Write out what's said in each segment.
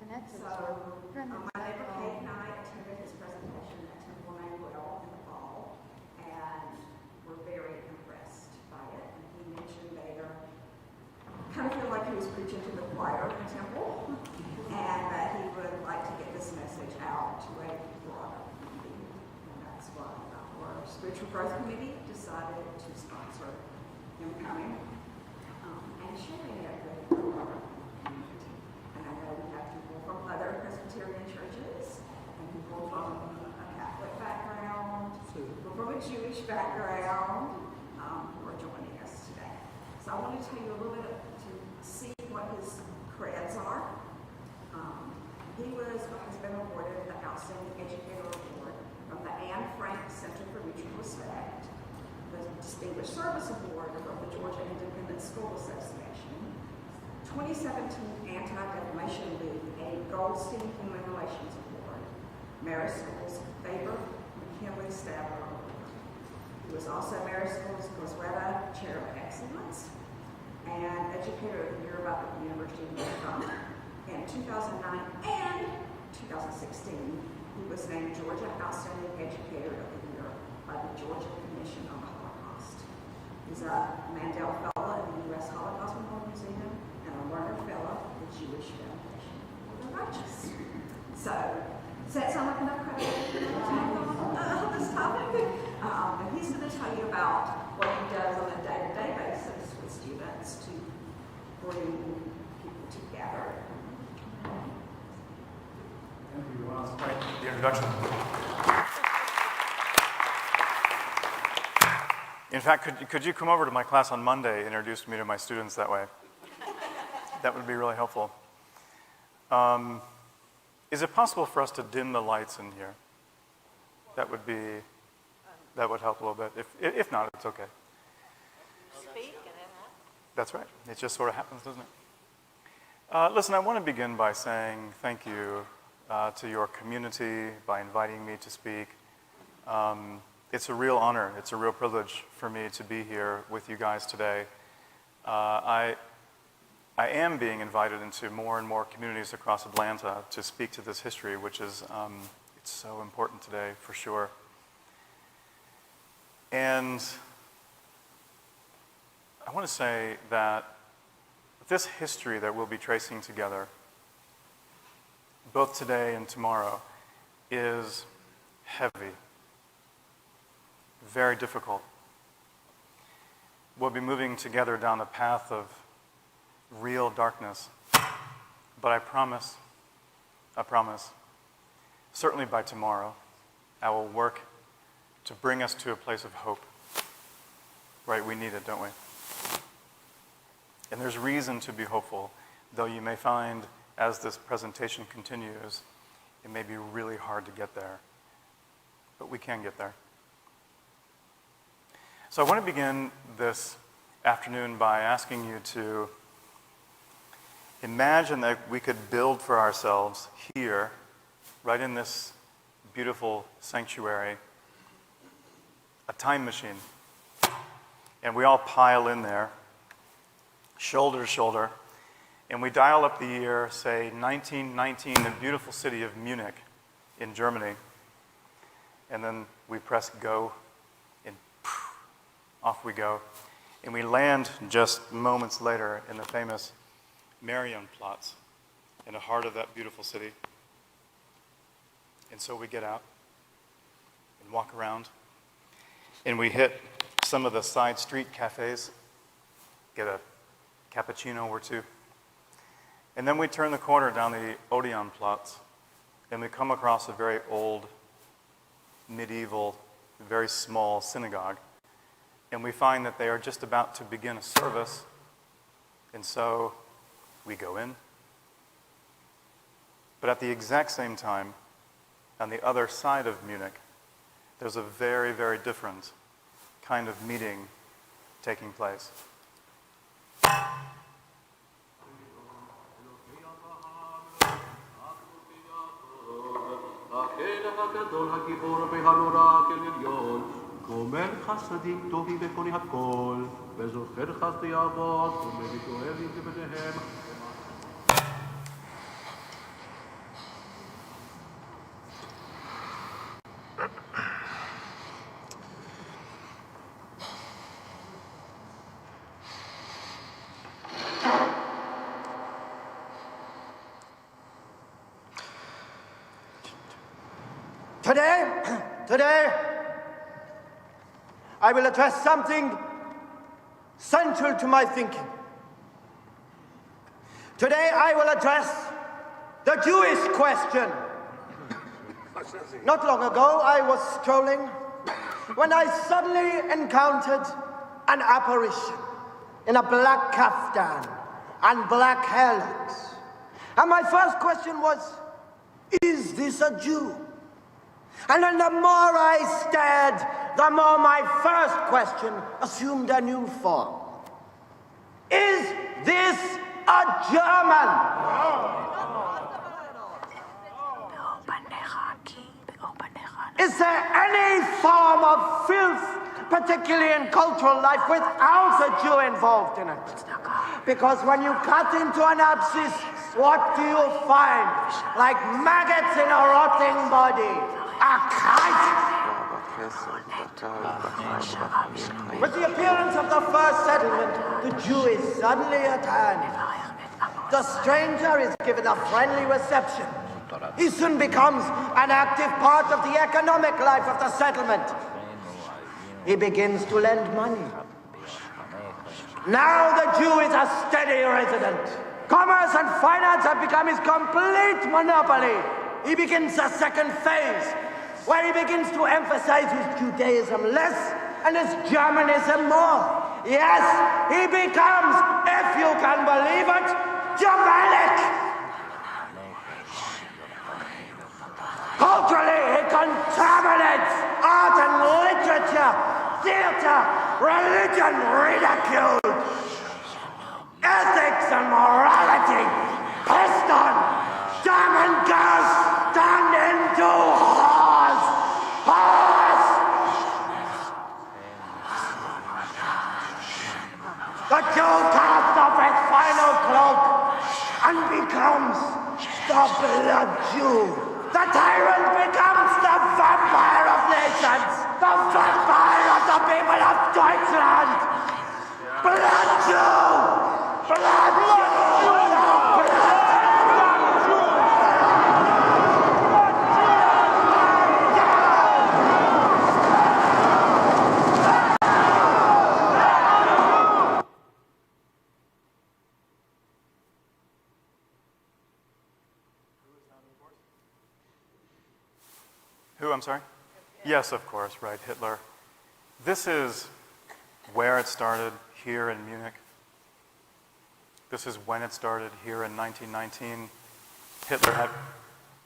My neighbor Kate and I attended his presentation at Temple Emmanuel in the fall, and were very impressed by it. And he mentioned there, kind of feel like he was preaching to the choir in the temple, and that he would like to get this message out to a broader community. And that's why our Spiritual Growth Committee decided to sponsor him coming and sharing it with our community. And I know we have people from other Presbyterian churches and people from a Catholic background, people from a Jewish background who are joining us today. So I want to tell you a little bit to see what his creds are. He has been awarded the Outstanding Educator Award from the Anne Frank Center for Mutual Respect, the Distinguished Service Award from the Georgia Independent School Association, 2017 Anti-Defamation League, a Goldstein Human Relations Award, Marisol's Faber McKinley Stabber Award. He was also Marisol's Gosweta Chair of Excellence and Educator of the Year by the University of Utah. In 2009 and 2016, he was named Georgia Outstanding Educator of the Year by the Georgia Commission on the Holocaust. He's a Mandel Fellow in the U.S. Holocaust Memorial Museum and a Lerner Fellow of the Jewish Foundation for the Righteous. So, does that sound like enough credit on this topic? And he's going to tell you about what he does on a day-to-day basis with students to bring people together. Thank you. Well, that's quite the introduction. In fact, could you come over to my class on Monday and introduce me to my students that way? That would be really helpful. Is it possible for us to dim the lights in here? That would help a little bit. If not, it's okay. That's right. It just sort of happens, doesn't it? Listen, I want to begin by saying thank you to your community by inviting me to speak. It's a real honor. It's a real privilege for me to be here with you guys today. I am being invited into more and more communities across Atlanta to speak to this history, which is it's so important today for sure. And I want to say that this history that we'll be tracing together, both today and tomorrow, is heavy, very difficult. We'll be moving together down a path of real darkness, but I promise, certainly by tomorrow, I will work to bring us to a place of hope. Right, we need it, don't we? And there's reason to be hopeful, though you may find as this presentation continues, it may be really hard to get there. But we can get there. So I want to begin this afternoon by asking you to imagine that we could build for ourselves here, right in this beautiful sanctuary, a time machine. And we all pile in there, shoulder to shoulder, and we dial up the year, say, 1919, in the beautiful city of Munich in Germany. And then we press go, and poof, off we go. And we land just moments later in the famous Marienplatz, in the heart of that beautiful city. And so we get out and walk around, and we hit some of the side street cafes, get a cappuccino or two. And then we turn the corner down the Odeonplatz, and we come across a very old, medieval, very small synagogue. And we find that they are just about to begin a service, and so we go in. But at the exact same time, on the other side of Munich, there's a very, very different kind of meeting taking place. גומר חסדים טובים וקוני הכל, וזוכר חסדי אבות, ומביט אוהבים לבניהם. Today, I will address something central to my thinking. Today, I will address the Jewish question. Not long ago, I was strolling when I suddenly encountered an apparition in a black kaftan and black hairlocks. And my first question was, is this a Jew? And then the more I stared, the more my first question assumed a new form. Is this a German? Is there any form of filth, particularly in cultural life, without a Jew involved in it? Because when you cut into an abscess, what do you find? Like maggots in a rotting body. A kite! With the appearance of the first settlement, the Jew is suddenly at hand. The stranger is given a friendly reception. He soon becomes an active part of the economic life of the settlement. He begins to lend money. Now the Jew is a steady resident. Commerce and finance have become his complete monopoly. He begins a second phase, where he begins to emphasize his Judaism less and his Germanism more. Yes, he becomes, if you can believe it, Germanic. Culturally, he contaminates art and literature, theater, religion, ridicule, ethics and morality. Pissed on. German girls turned into whores. Whores! The Jew casts off his final cloak and becomes the blood Jew. The tyrant becomes the vampire of nations, the vampire of the people of Deutschland. Blood Jew! Blood Jew! Blood Who, I'm sorry? Yes, of course, right, Hitler. This is where it started, here in Munich. This is when it started, here in 1919. Hitler had,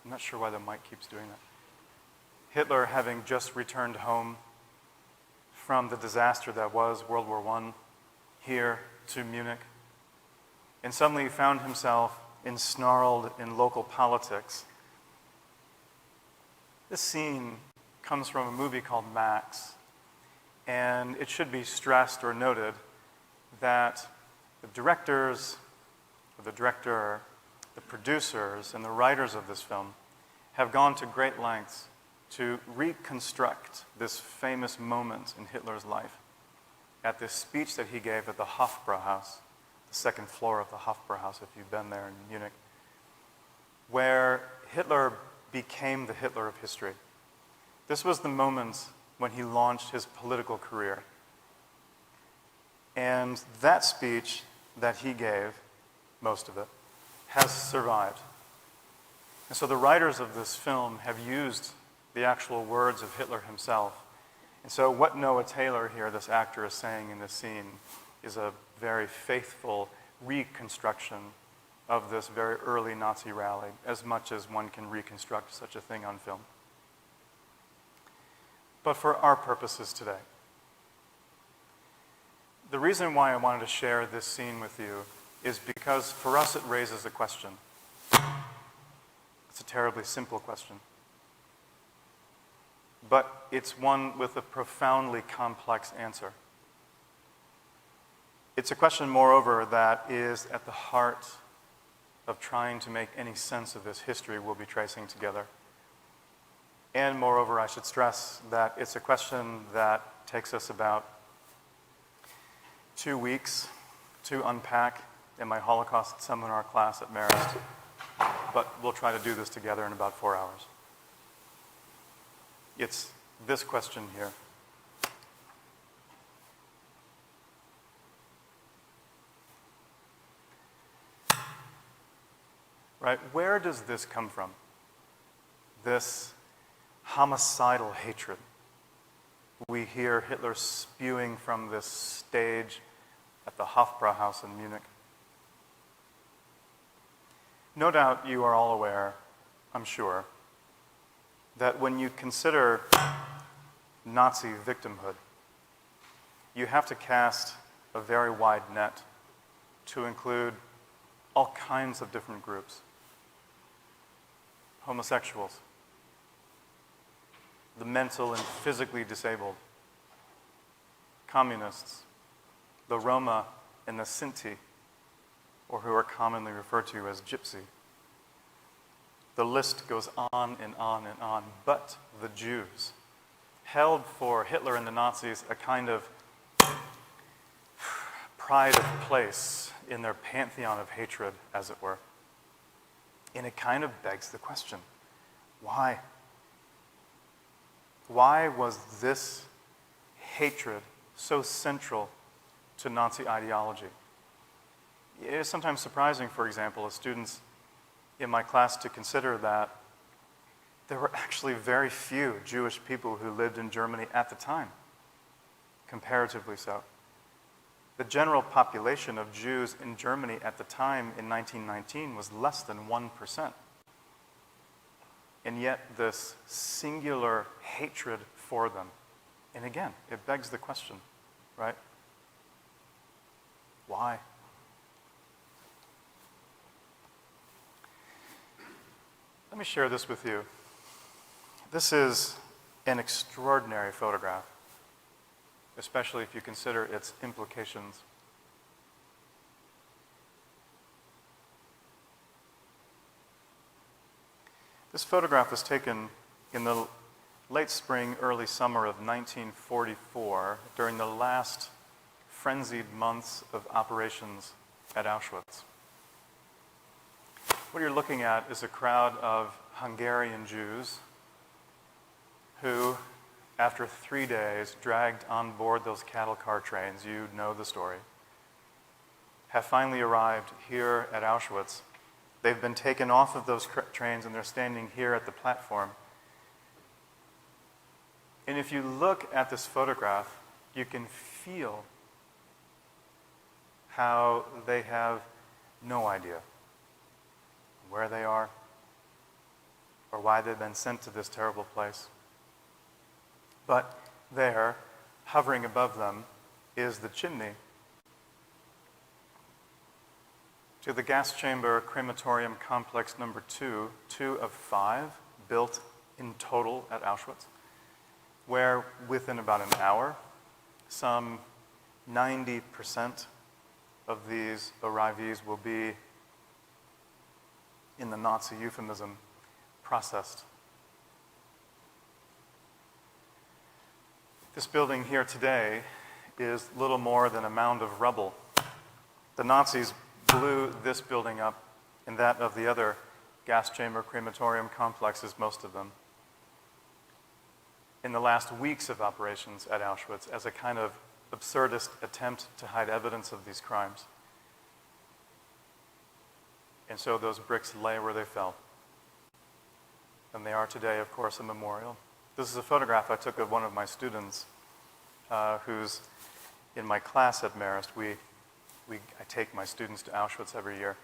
I'm not sure why the mic keeps doing that. Hitler having just returned home from the disaster that was World War I, here to Munich. And suddenly he found himself ensnarled in local politics. This scene comes from a movie called Max, and it should be stressed or noted that the directors, or the director, the producers, and the writers of this film have gone to great lengths to reconstruct this famous moment in Hitler's life at this speech that he gave at the Hofbrauhaus, the second floor of the Hofbrauhaus, if you've been there in Munich, where Hitler became the Hitler of history. This was the moment when he launched his political career. And that speech that he gave, most of it, has survived. And so the writers of this film have used the actual words of Hitler himself. And so what Noah Taylor here, this actor, is saying in this scene is a very faithful reconstruction of this very early Nazi rally, as much as one can reconstruct such a thing on film. But for our purposes today, the reason why I wanted to share this scene with you is because for us it raises a question. It's a terribly simple question. But it's one with a profoundly complex answer. It's a question, moreover, that is at the heart of trying to make any sense of this history we'll be tracing together. And moreover, I should stress that it's a question that takes us about 2 weeks to unpack in my Holocaust seminar class at Marist. But we'll try to do this together in about 4 hours. It's this question here. Right? Where does this come from? This homicidal hatred. We hear Hitler spewing from this stage at the Hofbrauhaus in Munich. No doubt you are all aware, I'm sure, that when you consider Nazi victimhood, you have to cast a very wide net to include all kinds of different groups. Homosexuals, the mental and physically disabled, communists, the Roma and the Sinti, or who are commonly referred to as Gypsy. The list goes on and on and on. But the Jews held for Hitler and the Nazis a kind of pride of place in their pantheon of hatred, as it were. And it kind of begs the question, why? Why was this hatred so central to Nazi ideology? It is sometimes surprising, for example, as students in my class to consider that there were actually very few Jewish people who lived in Germany at the time, comparatively so. The general population of Jews in Germany at the time in 1919 was less than 1%. And yet this singular hatred for them. And again, it begs the question, right? Why? Let me share this with you. This is an extraordinary photograph, especially if you consider its implications. This photograph was taken in the late spring, early summer of 1944, during the last frenzied months of operations at Auschwitz. What you're looking at is a crowd of Hungarian Jews who, after 3 days, dragged on board those cattle car trains, you know the story, have finally arrived here at Auschwitz. They've been taken off of those trains and they're standing here at the platform. And if you look at this photograph, you can feel how they have no idea where they are or why they've been sent to this terrible place. But there, hovering above them, is the chimney to the gas chamber crematorium complex number 2 of 5 built in total at Auschwitz, where within about an hour, some 90% of these arrivees will be, in the Nazi euphemism, processed. This building here today is little more than a mound of rubble. The Nazis blew this building up and that of the other gas chamber crematorium complexes, most of them, in the last weeks of operations at Auschwitz as a kind of absurdist attempt to hide evidence of these crimes. And so those bricks lay where they fell. And they are today, of course, a memorial. This is a photograph I took of one of my students who's in my class at Marist. I take my students to Auschwitz every year.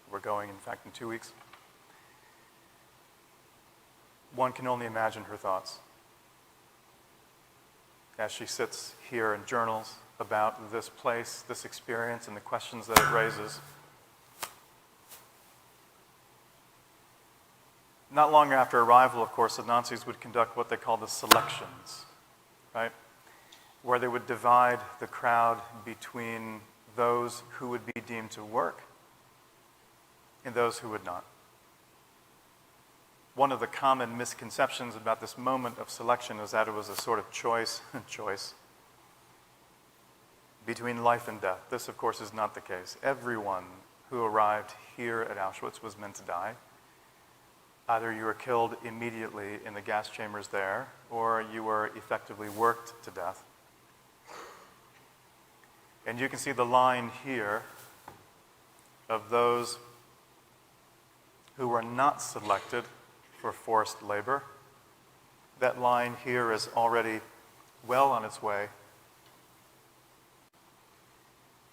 We're going, in fact, in 2 weeks. One can only imagine her thoughts as she sits here and journals about this place, this experience, and the questions that it raises. Not long after arrival, of course, the Nazis would conduct what they call the selections, right? Where they would divide the crowd between those who would be deemed to work and those who would not. One of the common misconceptions about this moment of selection is that it was a sort of choice between life and death. This, of course, is not the case. Everyone who arrived here at Auschwitz was meant to die. Either you were killed immediately in the gas chambers there, or you were effectively worked to death. And you can see the line here of those who were not selected for forced labor. That line here is already well on its way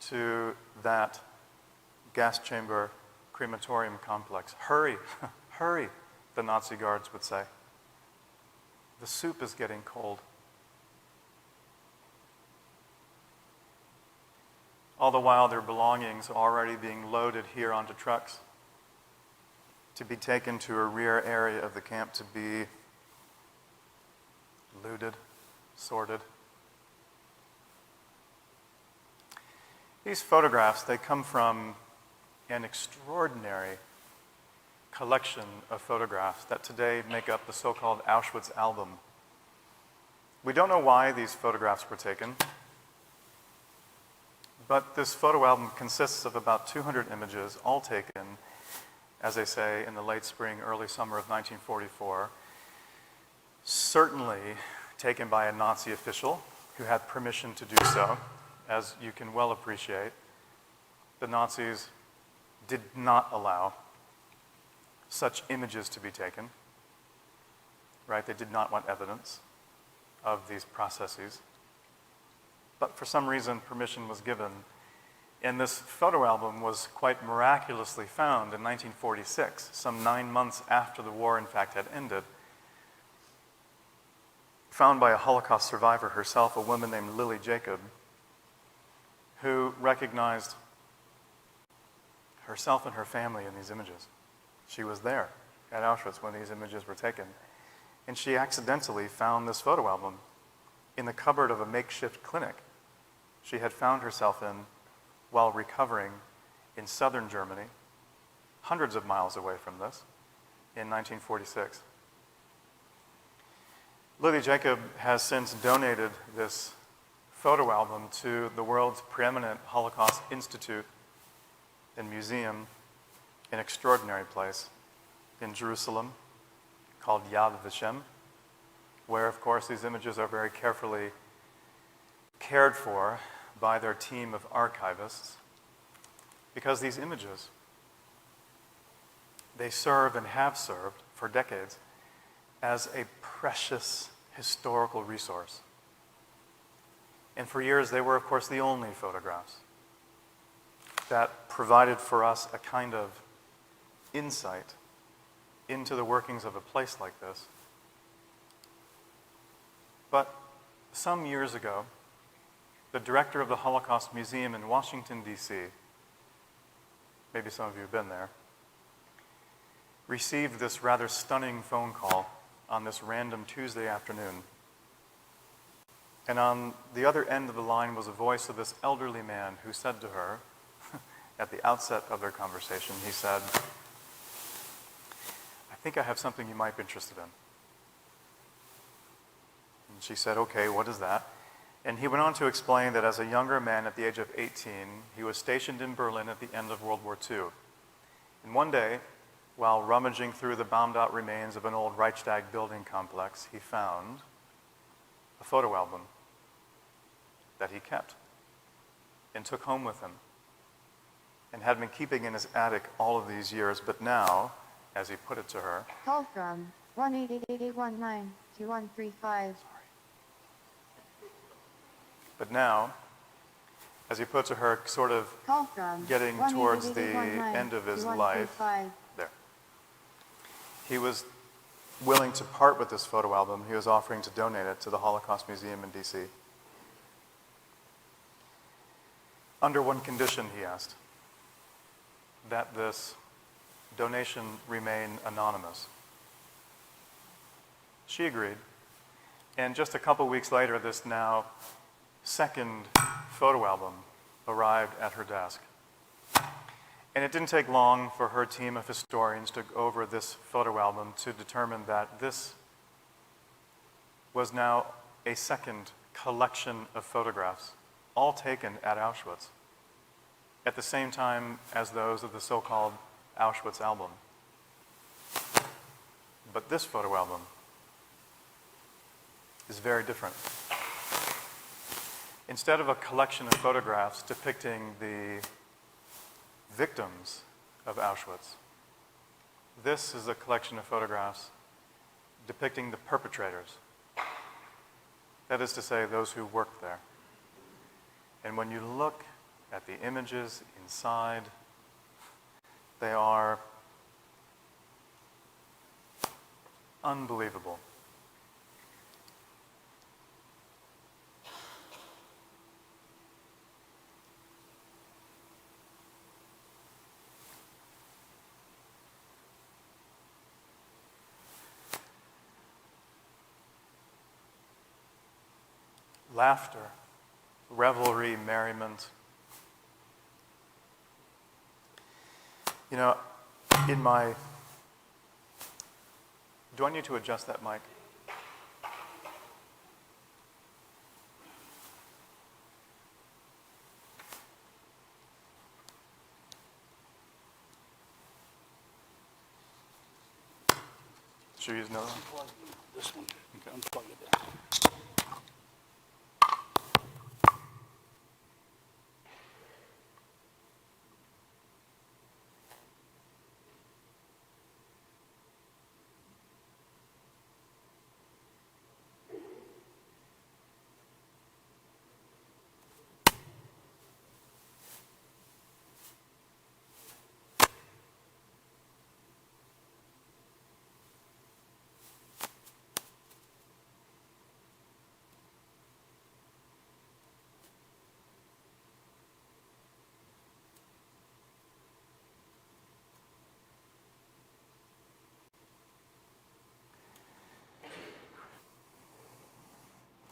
to that gas chamber crematorium complex. Hurry, hurry, the Nazi guards would say. The soup is getting cold. All the while, their belongings are already being loaded here onto trucks to be taken to a rear area of the camp to be looted, sorted. These photographs, they come from an extraordinary collection of photographs that today make up the so-called Auschwitz album. We don't know why these photographs were taken, but this photo album consists of about 200 images, all taken, as they say, in the late spring, early summer of 1944, certainly taken by a Nazi official who had permission to do so. As you can well appreciate, the Nazis did not allow such images to be taken, right? They did not want evidence of these processes. But for some reason, permission was given. And this photo album was quite miraculously found in 1946, some 9 months after the war, in fact, had ended. Found by a Holocaust survivor herself, a woman named Lily Jacob, who recognized herself and her family in these images. She was there at Auschwitz when these images were taken. And she accidentally found this photo album in the cupboard of a makeshift clinic she had found herself in while recovering in southern Germany, hundreds of miles away from this, in 1946. Lily Jacob has since donated this photo album to the world's preeminent Holocaust Institute and Museum, an extraordinary place in Jerusalem called Yad Vashem, where, of course, these images are very carefully cared for by their team of archivists, because these images, they serve and have served for decades as a precious historical resource. And for years, they were, of course, the only photographs that provided for us a kind of insight into the workings of a place like this. But some years ago, the director of the Holocaust Museum in Washington, D.C., maybe some of you have been there, received this rather stunning phone call on this random Tuesday afternoon. And on the other end of the line was a voice of this elderly man who said to her, at the outset of their conversation, he said, "I think I have something you might be interested in." And she said, "Okay, what is that?" And he went on to explain that as a younger man at the age of 18, he was stationed in Berlin at the end of World War II. And one day, while rummaging through the bombed-out remains of an old Reichstag building complex, he found a photo album that he kept and took home with him and had been keeping in his attic all of these years, but now, as he put it to her, call from 1-888-819-2135. but now, as he put it to her, sort of Call from getting towards the end of his life, 2135. there, he was willing to part with this photo album. He was offering to donate it to the Holocaust Museum in D.C. Under one condition, he asked, that this donation remain anonymous. She agreed. And just a couple weeks later, this now second photo album arrived at her desk. And it didn't take long for her team of historians to go over this photo album to determine that this was now a second collection of photographs, all taken at Auschwitz, at the same time as those of the so-called Auschwitz album. But this photo album is very different. Instead of a collection of photographs depicting the victims of Auschwitz, this is a collection of photographs depicting the perpetrators. That is to say, those who worked there. And when you look at the images inside, they are unbelievable. Laughter, revelry, merriment. You know, in my... Do I need to adjust that mic? Should we use another one? This one. Okay. Unplug it there.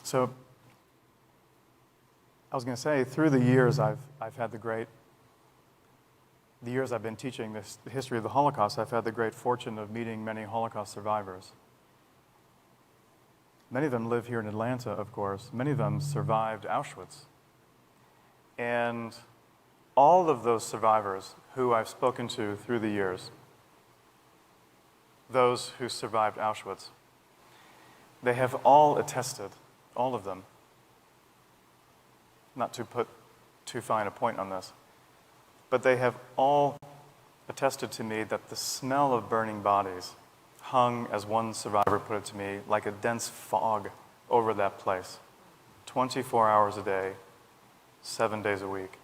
So, I was going to say, through the years I've had the years I've been teaching the history of the Holocaust, I've had the great fortune of meeting many Holocaust survivors. Many of them live here in Atlanta, of course. Many of them survived Auschwitz. And all of those survivors who I've spoken to through the years, those who survived Auschwitz, they have all attested, all of them, not to put too fine a point on this, but they have all attested to me that the smell of burning bodies hung, as one survivor put it to me, like a dense fog over that place, 24 hours a day, 7 days a week.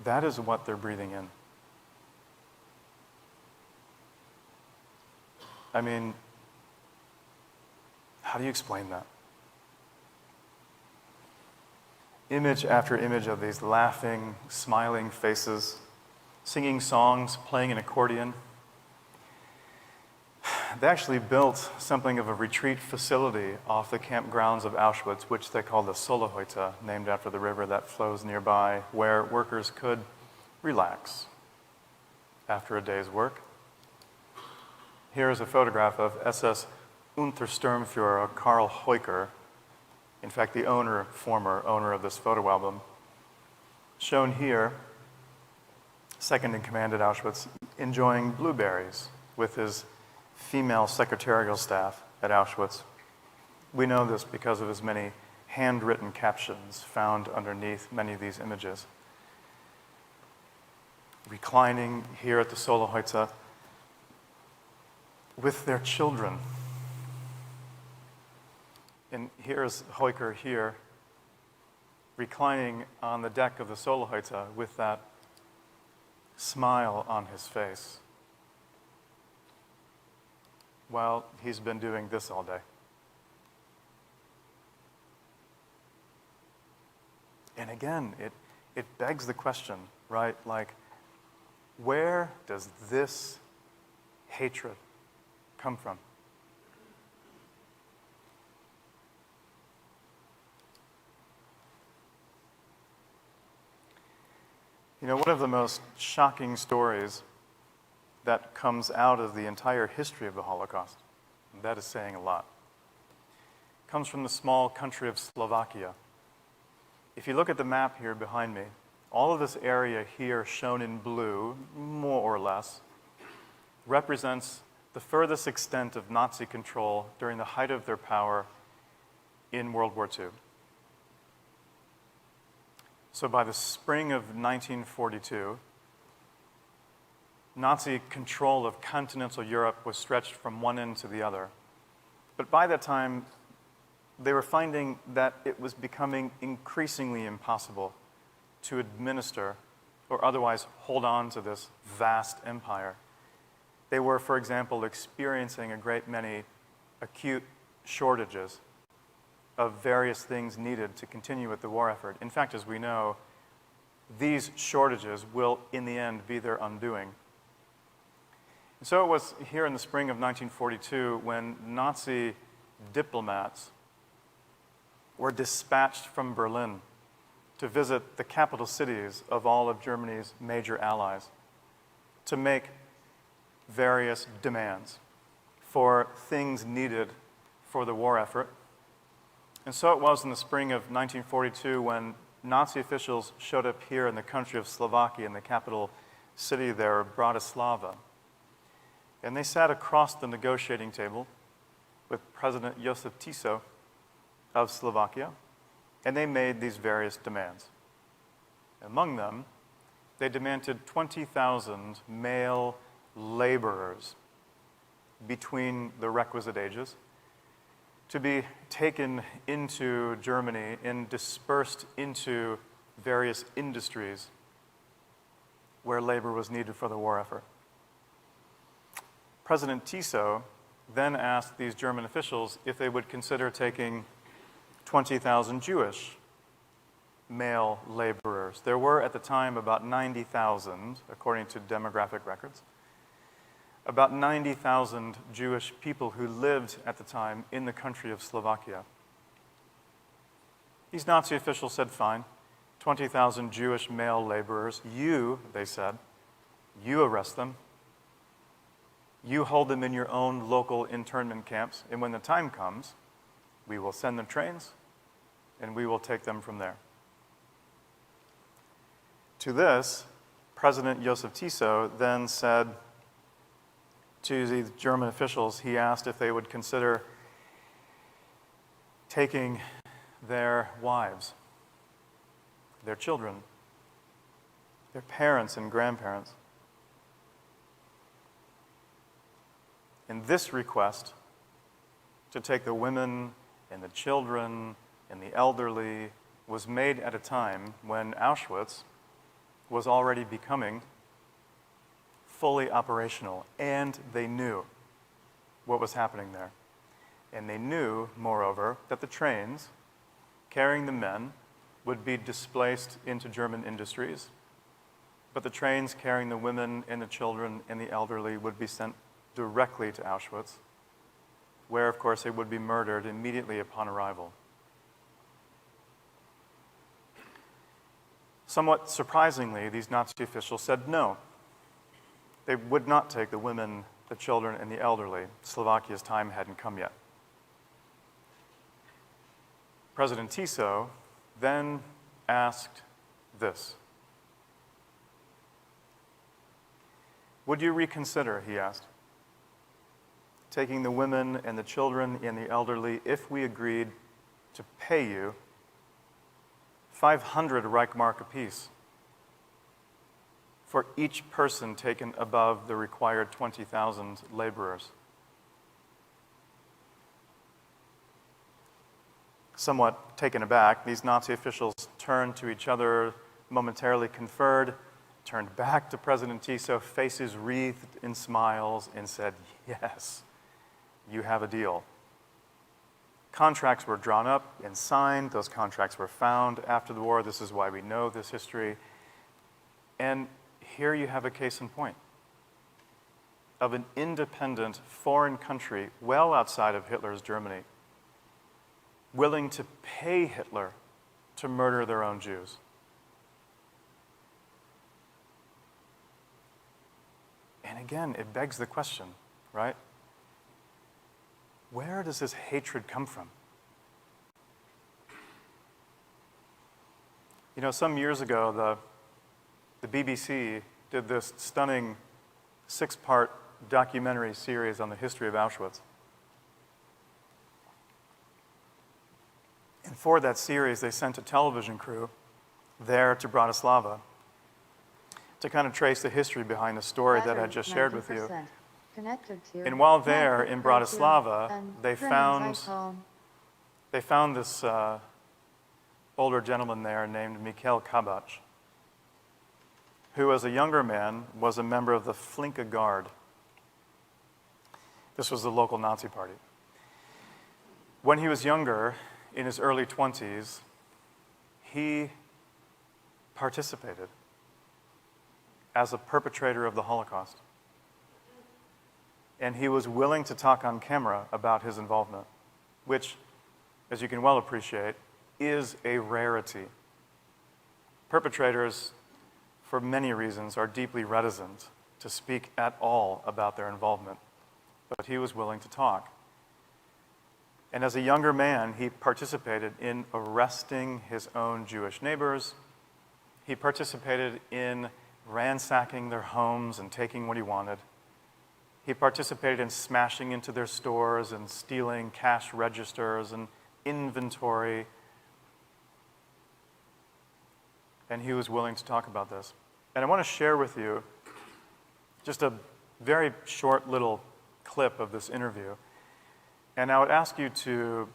That is what they're breathing in. I mean, how do you explain that? Image after image of these laughing, smiling faces, singing songs, playing an accordion. They actually built something of a retreat facility off the campgrounds of Auschwitz, which they call the Solohoita, named after the river that flows nearby, where workers could relax after a day's work. Here is a photograph of SS Untersturmführer Karl Heuker, in fact, the former owner of this photo album, shown here, second in command at Auschwitz, enjoying blueberries with his female secretarial staff at Auschwitz. We know this because of his many handwritten captions found underneath many of these images. Reclining here at the Solohoita with their children. And here's Heuker here, reclining on the deck of the Solohoita with that smile on his face. Well, he's been doing this all day. And again, it begs the question, right? Like, where does this hatred come from? You know, one of the most shocking stories that comes out of the entire history of the Holocaust, and that is saying a lot, comes from the small country of Slovakia. If you look at the map here behind me, all of this area here shown in blue, more or less, represents the the furthest extent of Nazi control during the height of their power in World War II. So by the spring of 1942, Nazi control of continental Europe was stretched from one end to the other. But by that time, they were finding that it was becoming increasingly impossible to administer or otherwise hold on to this vast empire. They were, for example, experiencing a great many acute shortages of various things needed to continue with the war effort. In fact, as we know, these shortages will, in the end, be their undoing. And so it was here in the spring of 1942 when Nazi diplomats were dispatched from Berlin to visit the capital cities of all of Germany's major allies to make various demands for things needed for the war effort. And so it was in the spring of 1942 when Nazi officials showed up here in the country of Slovakia, in the capital city there, Bratislava. And they sat across the negotiating table with President Josef Tiso of Slovakia, and they made these various demands. Among them, they demanded 20,000 male laborers between the requisite ages to be taken into Germany and dispersed into various industries where labor was needed for the war effort. President Tiso then asked these German officials if they would consider taking 20,000 Jewish male laborers. There were at the time about 90,000, according to demographic records, about 90,000 Jewish people who lived at the time in the country of Slovakia. These Nazi officials said, fine, 20,000 Jewish male laborers. You, they said, you arrest them. You hold them in your own local internment camps, and when the time comes, we will send them trains, and we will take them from there. To this, President Josef Tiso then said to the German officials, he asked if they would consider taking their wives, their children, their parents and grandparents. And this request to take the women and the children and the elderly was made at a time when Auschwitz was already becoming fully operational, and they knew what was happening there. And they knew, moreover, that the trains carrying the men would be displaced into German industries, but the trains carrying the women and the children and the elderly would be sent directly to Auschwitz, where, of course, they would be murdered immediately upon arrival. Somewhat surprisingly, these Nazi officials said no. They would not take the women, the children, and the elderly. Slovakia's time hadn't come yet. President Tiso then asked this. Would you reconsider, he asked, taking the women and the children and the elderly if we agreed to pay you 500 Reichmark apiece for each person taken above the required 20,000 laborers? Somewhat taken aback, these Nazi officials turned to each other, momentarily conferred, turned back to President Tiso, faces wreathed in smiles, and said, yes, you have a deal. Contracts were drawn up and signed. Those contracts were found after the war. This is why we know this history. And here you have a case in point of an independent foreign country well outside of Hitler's Germany willing to pay Hitler to murder their own Jews. And again, it begs the question, right? Where does this hatred come from? You know, some years ago, the BBC did this stunning 6-part documentary series on the history of Auschwitz. And for that series, they sent a television crew there to Bratislava to kind of trace the history behind the story that I Battery, just shared with you. 90%. Connected to And while there in connected to Bratislava, and they friends found iPhone. this older gentleman there named Mikhail Kabach, who as a younger man was a member of the Flinke Guard. This was the local Nazi party. When he was younger, in his early 20s, he participated as a perpetrator of the Holocaust. And he was willing to talk on camera about his involvement, which, as you can well appreciate, is a rarity. Perpetrators, for many reasons, are deeply reticent to speak at all about their involvement, but he was willing to talk. And as a younger man, he participated in arresting his own Jewish neighbors. He participated in ransacking their homes and taking what he wanted. He participated in smashing into their stores and stealing cash registers and inventory. And he was willing to talk about this. And I want to share with you just a very short little clip of this interview. And I would ask you to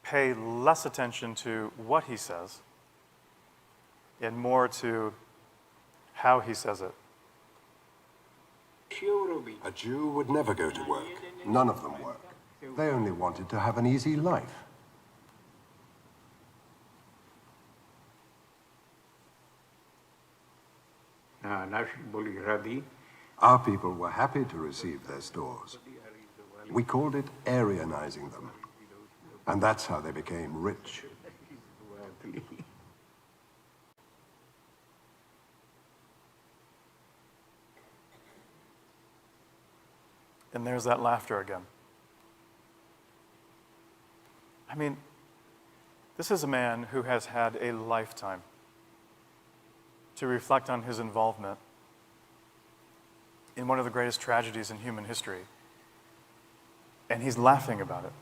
pay less attention to what he says and more to how he says it. A Jew would never go to work. None of them work. They only wanted to have an easy life. Our people were happy to receive their stores. We called it Aryanizing them. And that's how they became rich. And there's that laughter again. I mean, this is a man who has had a lifetime to reflect on his involvement in one of the greatest tragedies in human history. And he's laughing about it.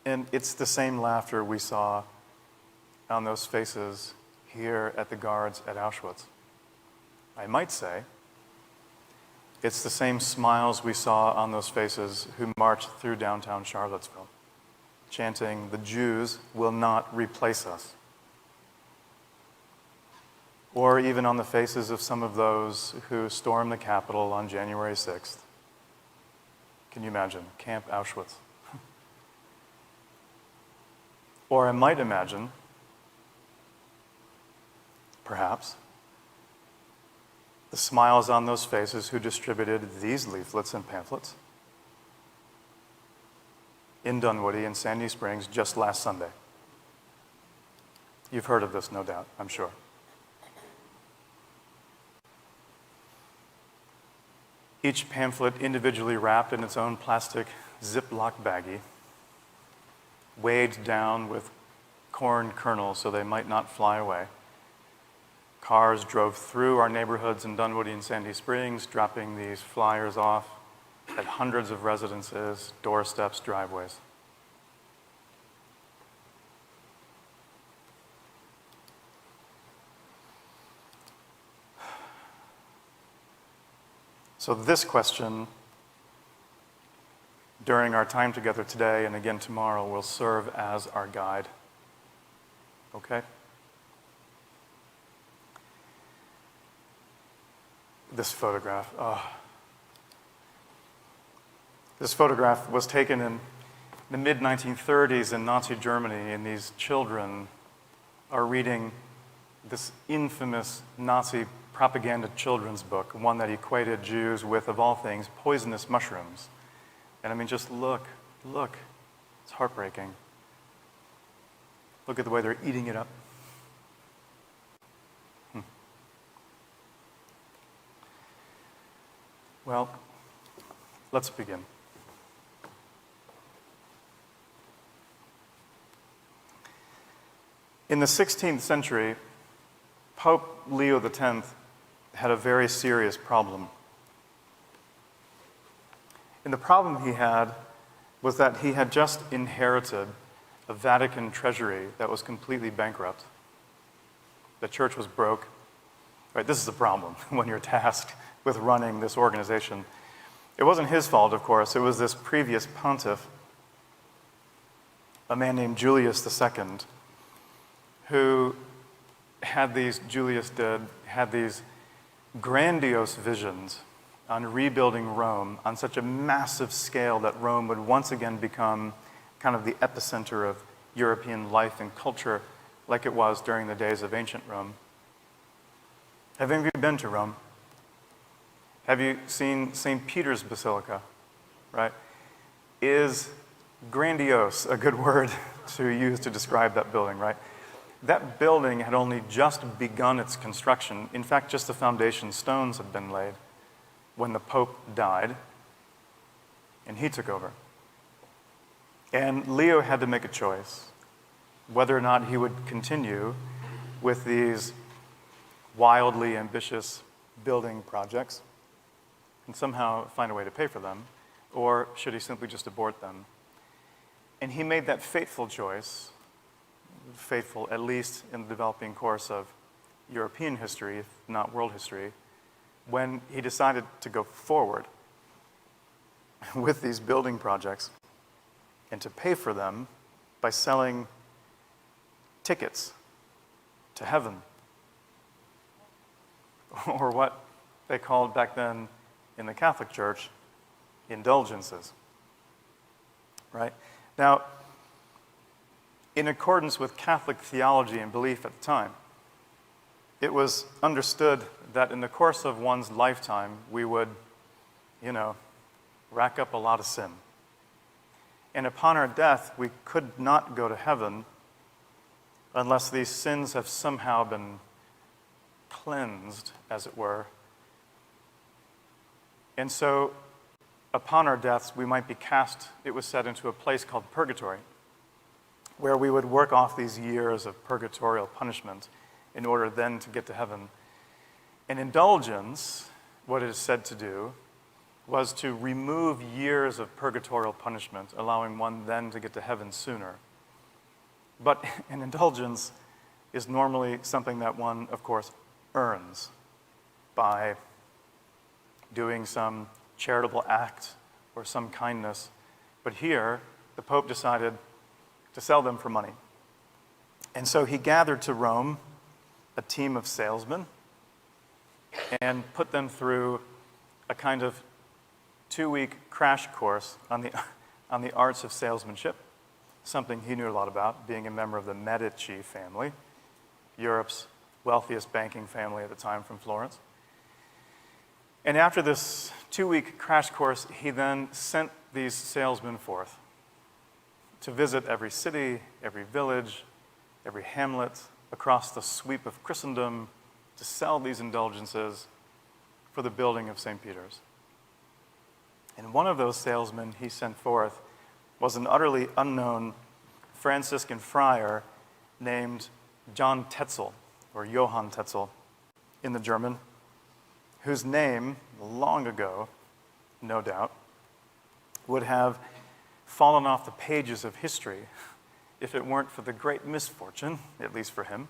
And it's the same laughter we saw on those faces here at the guards at Auschwitz. I might say, it's the same smiles we saw on those faces who marched through downtown Charlottesville, chanting, "The Jews will not replace us." Or even on the faces of some of those who stormed the Capitol on January 6th. Can you imagine? Camp Auschwitz. Or I might imagine, perhaps, the smiles on those faces who distributed these leaflets and pamphlets in Dunwoody and Sandy Springs just last Sunday. You've heard of this, no doubt, I'm sure. Each pamphlet individually wrapped in its own plastic Ziploc baggie, weighed down with corn kernels so they might not fly away. Cars drove through our neighborhoods in Dunwoody and Sandy Springs, dropping these flyers off at hundreds of residences, doorsteps, driveways. So this question, during our time together today and again tomorrow, will serve as our guide. Okay? This photograph. This photograph was taken in the mid-1930s in Nazi Germany, and these children are reading this infamous Nazi propaganda children's book, one that equated Jews with, of all things, poisonous mushrooms. And I mean, just look. It's heartbreaking. Look at the way they're eating it up. Well, let's begin. In the 16th century, Pope Leo X had a very serious problem. And the problem he had was that he had just inherited a Vatican treasury that was completely bankrupt. The church was broke. Right, this is the problem when you're tasked with running this organization. It wasn't his fault, of course. It was this previous pontiff, a man named Julius II, who Julius had these grandiose visions on rebuilding Rome on such a massive scale that Rome would once again become kind of the epicenter of European life and culture like it was during the days of ancient Rome. Have any of you been to Rome? Have you seen St. Peter's Basilica? Right? Is grandiose a good word to use to describe that building, right? That building had only just begun its construction. In fact, just the foundation stones had been laid when the Pope died, and he took over. And Leo had to make a choice whether or not he would continue with these wildly ambitious building projects and somehow find a way to pay for them, or should he simply just abort them? And he made that fateful choice, fateful at least in the developing course of European history, if not world history, when he decided to go forward with these building projects and to pay for them by selling tickets to heaven, or what they called back then in the Catholic Church, indulgences. Right? Now, in accordance with Catholic theology and belief at the time, it was understood that in the course of one's lifetime, we would, rack up a lot of sin. And upon our death, we could not go to heaven unless these sins have somehow been cleansed, as it were. And so, upon our deaths, we might be cast, it was said, into a place called purgatory, where we would work off these years of purgatorial punishment in order then to get to heaven. And indulgence, what it is said to do, was to remove years of purgatorial punishment, allowing one then to get to heaven sooner. But an indulgence is normally something that one, of course, earns by doing some charitable act or some kindness. But here, the Pope decided to sell them for money. And so he gathered to Rome a team of salesmen and put them through a kind of 2-week crash course on the arts of salesmanship, something he knew a lot about, being a member of the Medici family, Europe's wealthiest banking family at the time from Florence. And after this 2-week crash course, he then sent these salesmen forth to visit every city, every village, every hamlet across the sweep of Christendom to sell these indulgences for the building of St. Peter's. And one of those salesmen he sent forth was an utterly unknown Franciscan friar named John Tetzel, or Johann Tetzel in the German, whose name, long ago, no doubt, would have fallen off the pages of history if it weren't for the great misfortune, at least for him,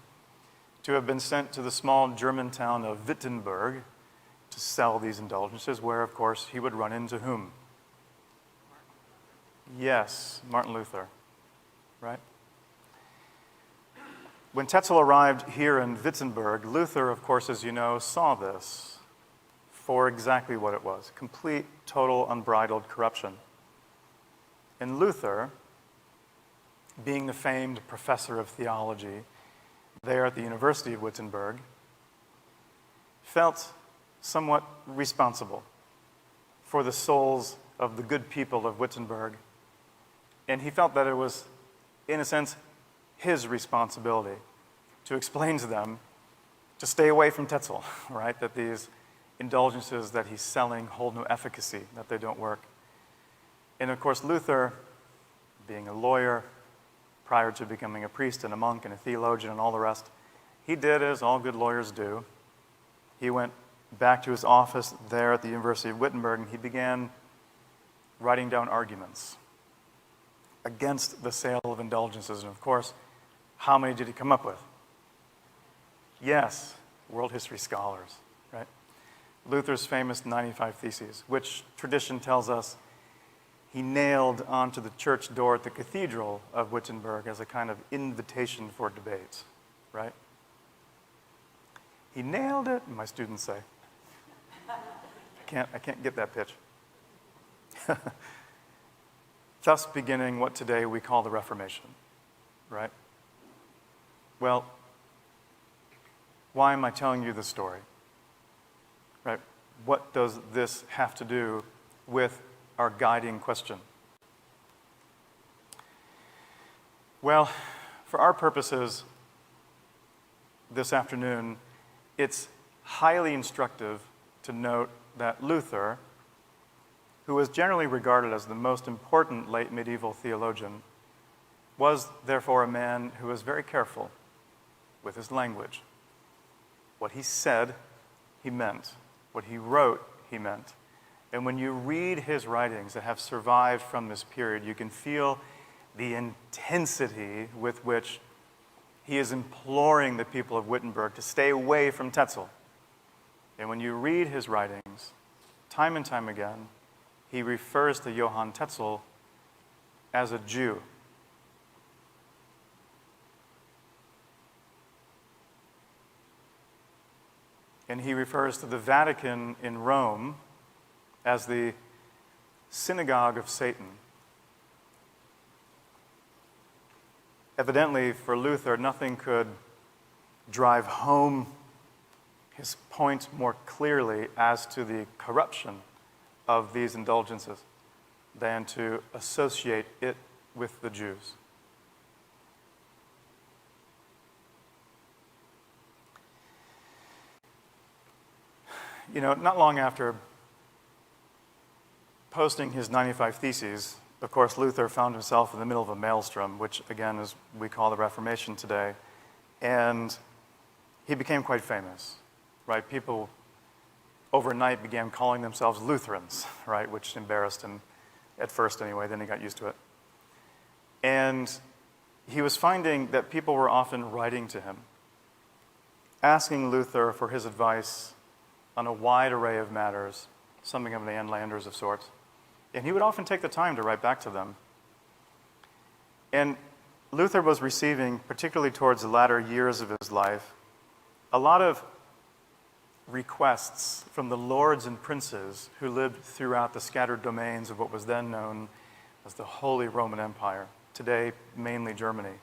to have been sent to the small German town of Wittenberg to sell these indulgences, where, of course, he would run into whom? Yes, Martin Luther, right? When Tetzel arrived here in Wittenberg, Luther, of course, as you know, saw this for exactly what it was, complete, total, unbridled corruption. And Luther, being the famed professor of theology there at the University of Wittenberg, felt somewhat responsible for the souls of the good people of Wittenberg. And he felt that it was, in a sense, his responsibility to explain to them to stay away from Tetzel, right? That these indulgences that he's selling hold no efficacy, that they don't work. And of course, Luther, being a lawyer prior to becoming a priest and a monk and a theologian and all the rest, he did as all good lawyers do. He went back to his office there at the University of Wittenberg, and he began writing down arguments against the sale of indulgences. And of course, how many did he come up with? Yes, world history scholars, right? Luther's famous 95 Theses, which tradition tells us he nailed onto the church door at the Cathedral of Wittenberg as a kind of invitation for debates, right? He nailed it, my students say. I can't get that pitch. Thus beginning what today we call the Reformation, right? Well, why am I telling you this story? Right? What does this have to do with our guiding question? Well, for our purposes this afternoon, it's highly instructive to note that Luther, who was generally regarded as the most important late medieval theologian, was therefore a man who was very careful with his language. What he said, he meant. What he wrote, he meant. And when you read his writings that have survived from this period, you can feel the intensity with which he is imploring the people of Wittenberg to stay away from Tetzel. And when you read his writings, time and time again, he refers to Johann Tetzel as a Jew. And he refers to the Vatican in Rome as the synagogue of Satan. Evidently, for Luther, nothing could drive home his point more clearly as to the corruption of these indulgences than to associate it with the Jews. You know, not long after posting his 95 Theses, of course, Luther found himself in the middle of a maelstrom, which, again, is we call the Reformation today. And he became quite famous, right? People overnight began calling themselves Lutherans, right? Which embarrassed him at first anyway, then he got used to it. And he was finding that people were often writing to him, asking Luther for his advice on a wide array of matters, something of the Endlanders of sorts. And he would often take the time to write back to them. And Luther was receiving, particularly towards the latter years of his life, a lot of requests from the lords and princes who lived throughout the scattered domains of what was then known as the Holy Roman Empire, today mainly Germany.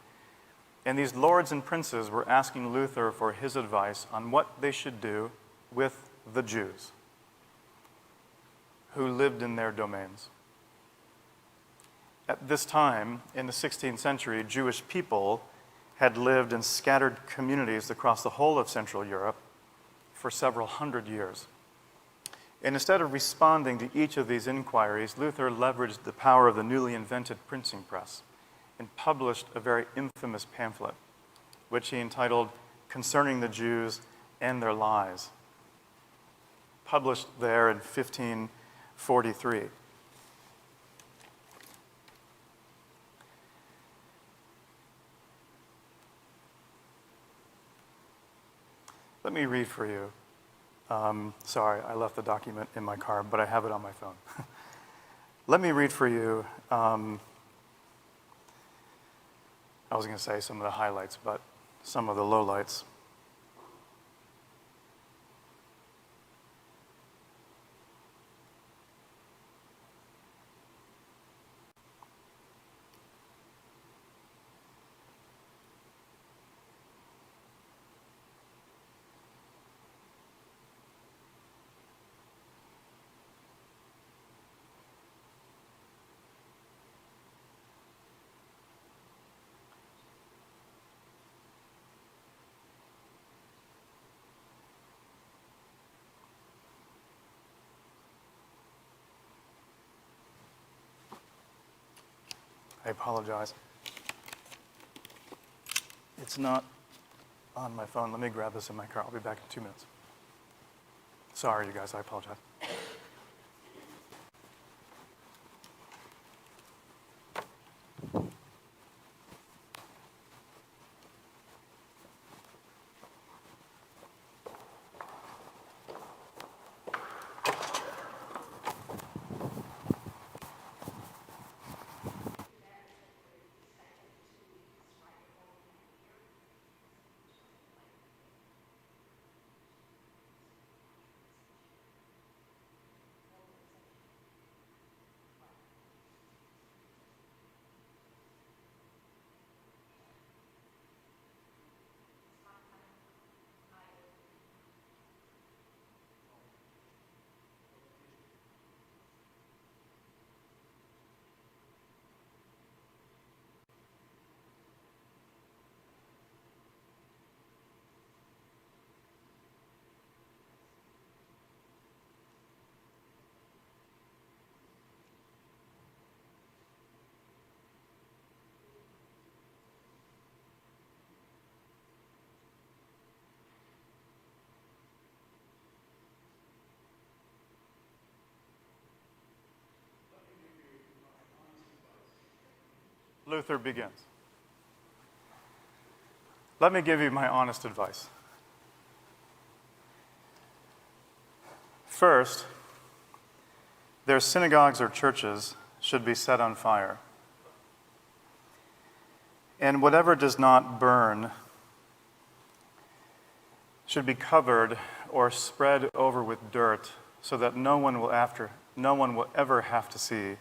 And these lords and princes were asking Luther for his advice on what they should do with the Jews who lived in their domains. At this time, in the 16th century, Jewish people had lived in scattered communities across the whole of Central Europe for several hundred years. And instead of responding to each of these inquiries, Luther leveraged the power of the newly invented printing press and published a very infamous pamphlet, which he entitled Concerning the Jews and Their Lies, published there in 1543. Let me read for you. Sorry, I left the document in my car, but I have it on my phone. Let me read for you, I was going to say some of the highlights, but some of the lowlights. I apologize. It's not on my phone. Let me grab this in my car. I'll be back in 2 minutes. Sorry, you guys. I apologize. Luther begins. Let me give you my honest advice. First, their synagogues or churches should be set on fire. And whatever does not burn should be covered or spread over with dirt so that no one will ever have to see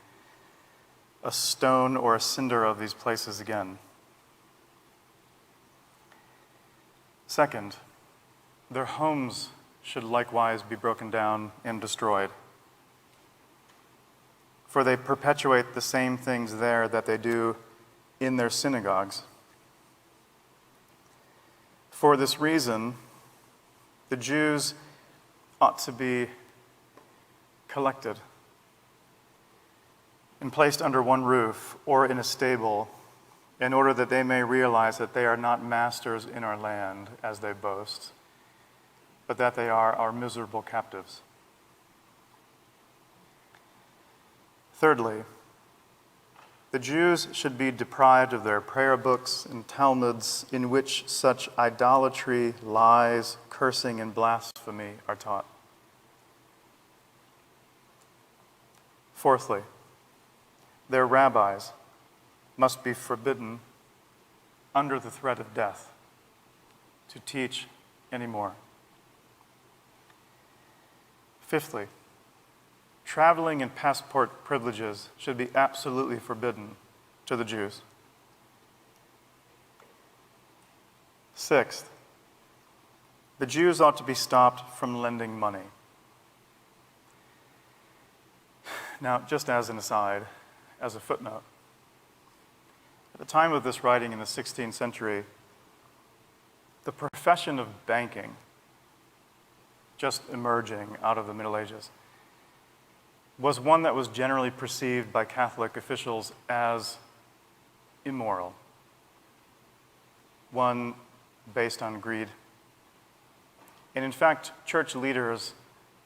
a stone or a cinder of these places again. Second, their homes should likewise be broken down and destroyed, for they perpetuate the same things there that they do in their synagogues. For this reason, the Jews ought to be collected and placed under one roof or in a stable in order that they may realize that they are not masters in our land as they boast, but that they are our miserable captives. Thirdly, the Jews should be deprived of their prayer books and Talmuds in which such idolatry, lies, cursing, and blasphemy are taught. Fourthly, their rabbis must be forbidden under the threat of death to teach anymore. Fifthly, traveling and passport privileges should be absolutely forbidden to the Jews. Sixth, the Jews ought to be stopped from lending money. Now, just as an aside, as a footnote, at the time of this writing in the 16th century, the profession of banking, just emerging out of the Middle Ages, was one that was generally perceived by Catholic officials as immoral, one based on greed. And in fact, church leaders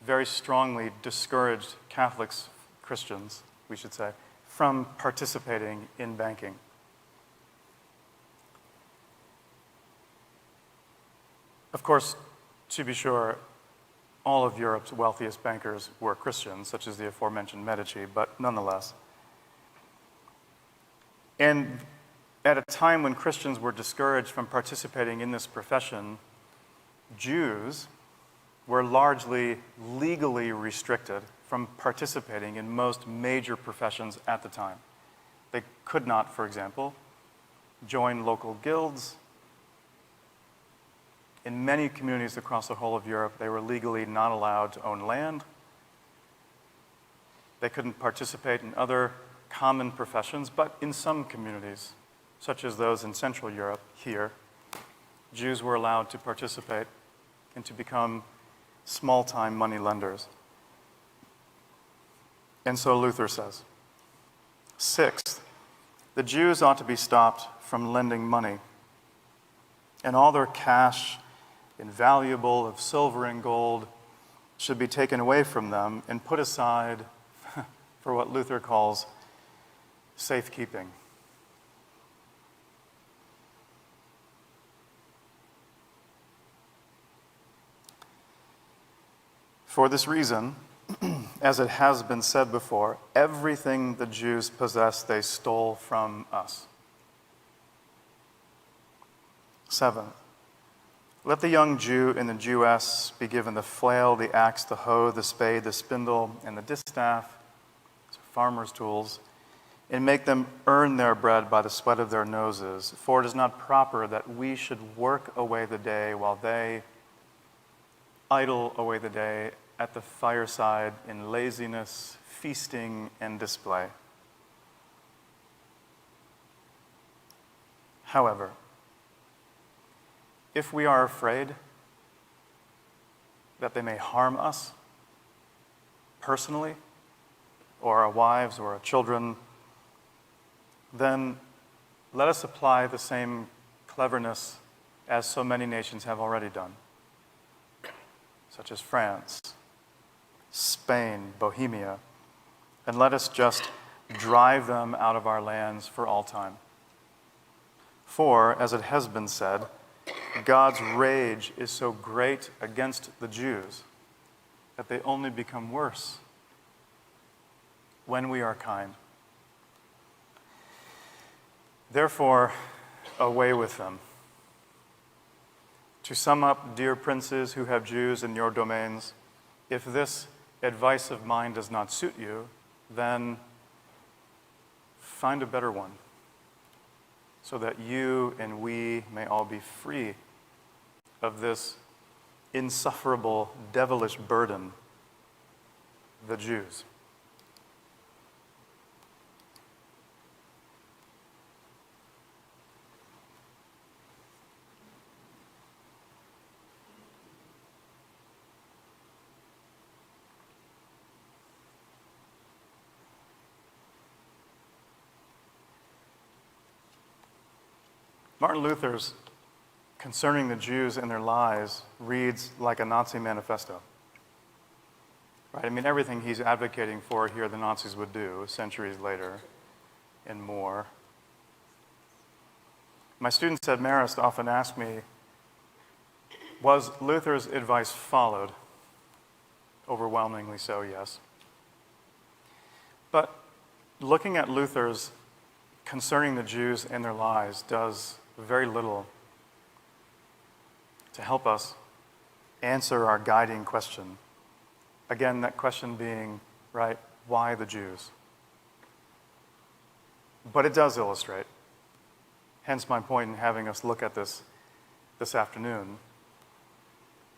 very strongly discouraged Catholics, Christians, we should say, from participating in banking. Of course, to be sure, all of Europe's wealthiest bankers were Christians, such as the aforementioned Medici, but nonetheless. And at a time when Christians were discouraged from participating in this profession, Jews were largely legally restricted from participating in most major professions at the time. They could not, for example, join local guilds. In many communities across the whole of Europe, they were legally not allowed to own land. They couldn't participate in other common professions, but in some communities, such as those in Central Europe, here, Jews were allowed to participate and to become small-time money lenders. And so Luther says, sixth, the Jews ought to be stopped from lending money. and all their cash, invaluable of silver and gold, should be taken away from them and put aside for what Luther calls safekeeping. For this reason, as it has been said before, everything the Jews possess they stole from us. 7. Let the young Jew and the Jewess be given the flail, the axe, the hoe, the spade, the spindle, and the distaff, farmers' tools, and make them earn their bread by the sweat of their noses. For it is not proper that we should work away the day while they idle away the day at the fireside in laziness, feasting, and display. However, if we are afraid that they may harm us personally, or our wives or our children, then let us apply the same cleverness as so many nations have already done, such as France, Spain, Bohemia, and let us just drive them out of our lands for all time. For, as it has been said, God's rage is so great against the Jews that they only become worse when we are kind. Therefore, away with them. To sum up, dear princes who have Jews in your domains, if this advice of mine does not suit you, then find a better one, so that you and we may all be free of this insufferable, devilish burden, the Jews. Martin Luther's Concerning the Jews and Their Lies reads like a Nazi manifesto. Right? I mean, everything he's advocating for here the Nazis would do centuries later and more. My students at Marist often ask me, was Luther's advice followed? Overwhelmingly so, yes. But looking at Luther's Concerning the Jews and Their Lies does very little to help us answer our guiding question. Again, that question being, right, why the Jews? But it does illustrate, hence my point in having us look at this afternoon.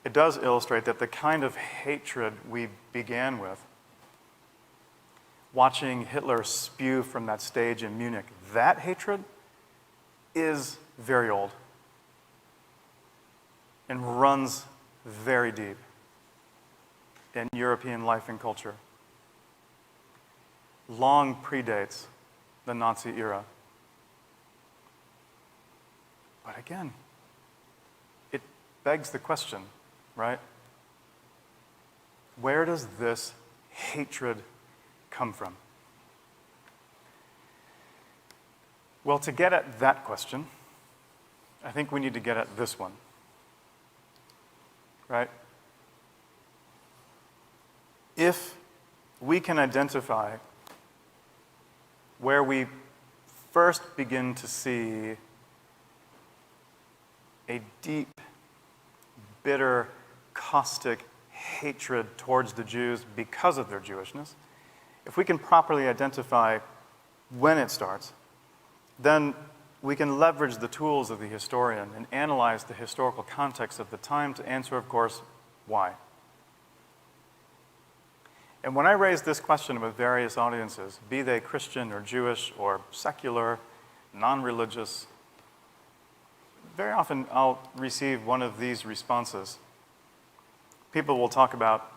It does illustrate that the kind of hatred we began with, watching Hitler spew from that stage in Munich, that hatred is very old and runs very deep in European life and culture. Long predates the Nazi era. But again, it begs the question, right? Where does this hatred come from? Well, to get at that question, I think we need to get at this one, right? If we can identify where we first begin to see a deep, bitter, caustic hatred towards the Jews because of their Jewishness, if we can properly identify when it starts, then we can leverage the tools of the historian and analyze the historical context of the time to answer, of course, why. And when I raise this question with various audiences, be they Christian or Jewish or secular, non-religious, very often I'll receive one of these responses. People will talk about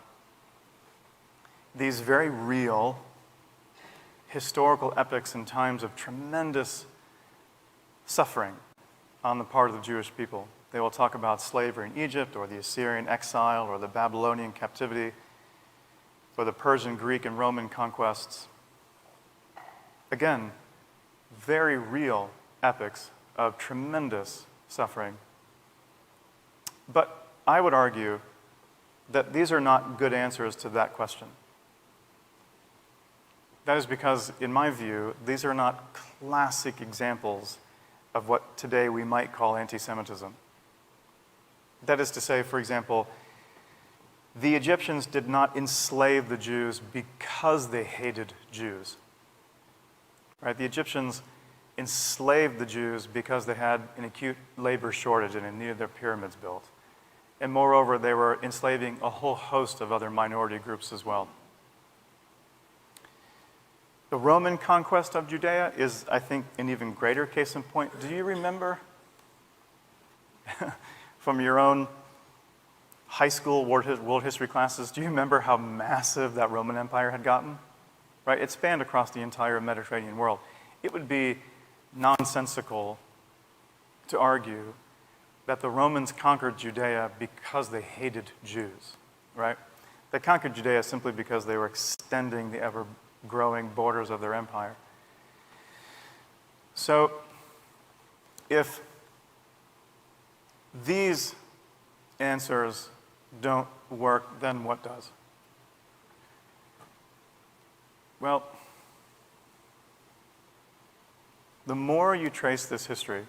these very real historical epics and times of tremendous suffering on the part of the Jewish people. They will talk about slavery in Egypt, or the Assyrian exile, or the Babylonian captivity, or the Persian, Greek, and Roman conquests. Again, very real epics of tremendous suffering. But I would argue that these are not good answers to that question. That is because, in my view, these are not classic examples of what today we might call anti-Semitism. That is to say, for example, the Egyptians did not enslave the Jews because they hated Jews. Right? The Egyptians enslaved the Jews because they had an acute labor shortage and they needed their pyramids built. And moreover, they were enslaving a whole host of other minority groups as well. The Roman conquest of Judea is, I think, an even greater case in point. Do you remember from your own high school world history classes, do you remember how massive that Roman Empire had gotten? Right? It spanned across the entire Mediterranean world. It would be nonsensical to argue that the Romans conquered Judea because they hated Jews, right? They conquered Judea simply because they were extending the ever-growing borders of their empire. So, if these answers don't work, then what does? Well, the more you trace this history,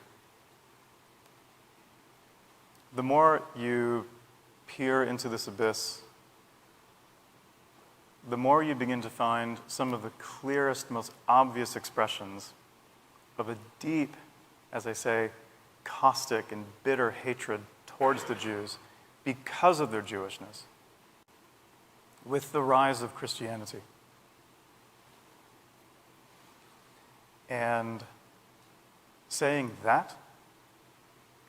the more you peer into this abyss, the more you begin to find some of the clearest, most obvious expressions of a deep, as I say, caustic and bitter hatred towards the Jews because of their Jewishness, with the rise of Christianity. And saying that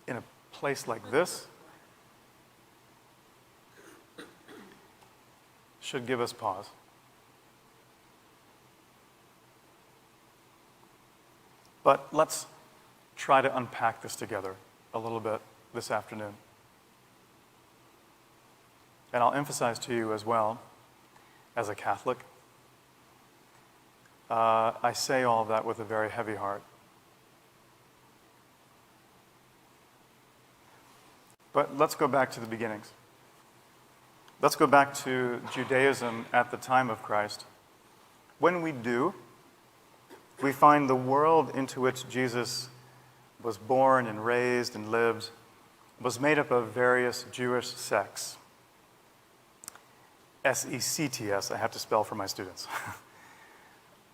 in a place like this should give us pause. But let's try to unpack this together a little bit this afternoon. And I'll emphasize to you as well, as a Catholic, I say all of that with a very heavy heart. But let's go back to the beginnings. Let's go back to Judaism at the time of Christ. When we do, we find the world into which Jesus was born and raised and lived was made up of various Jewish sects. S-E-C-T-S, I have to spell for my students.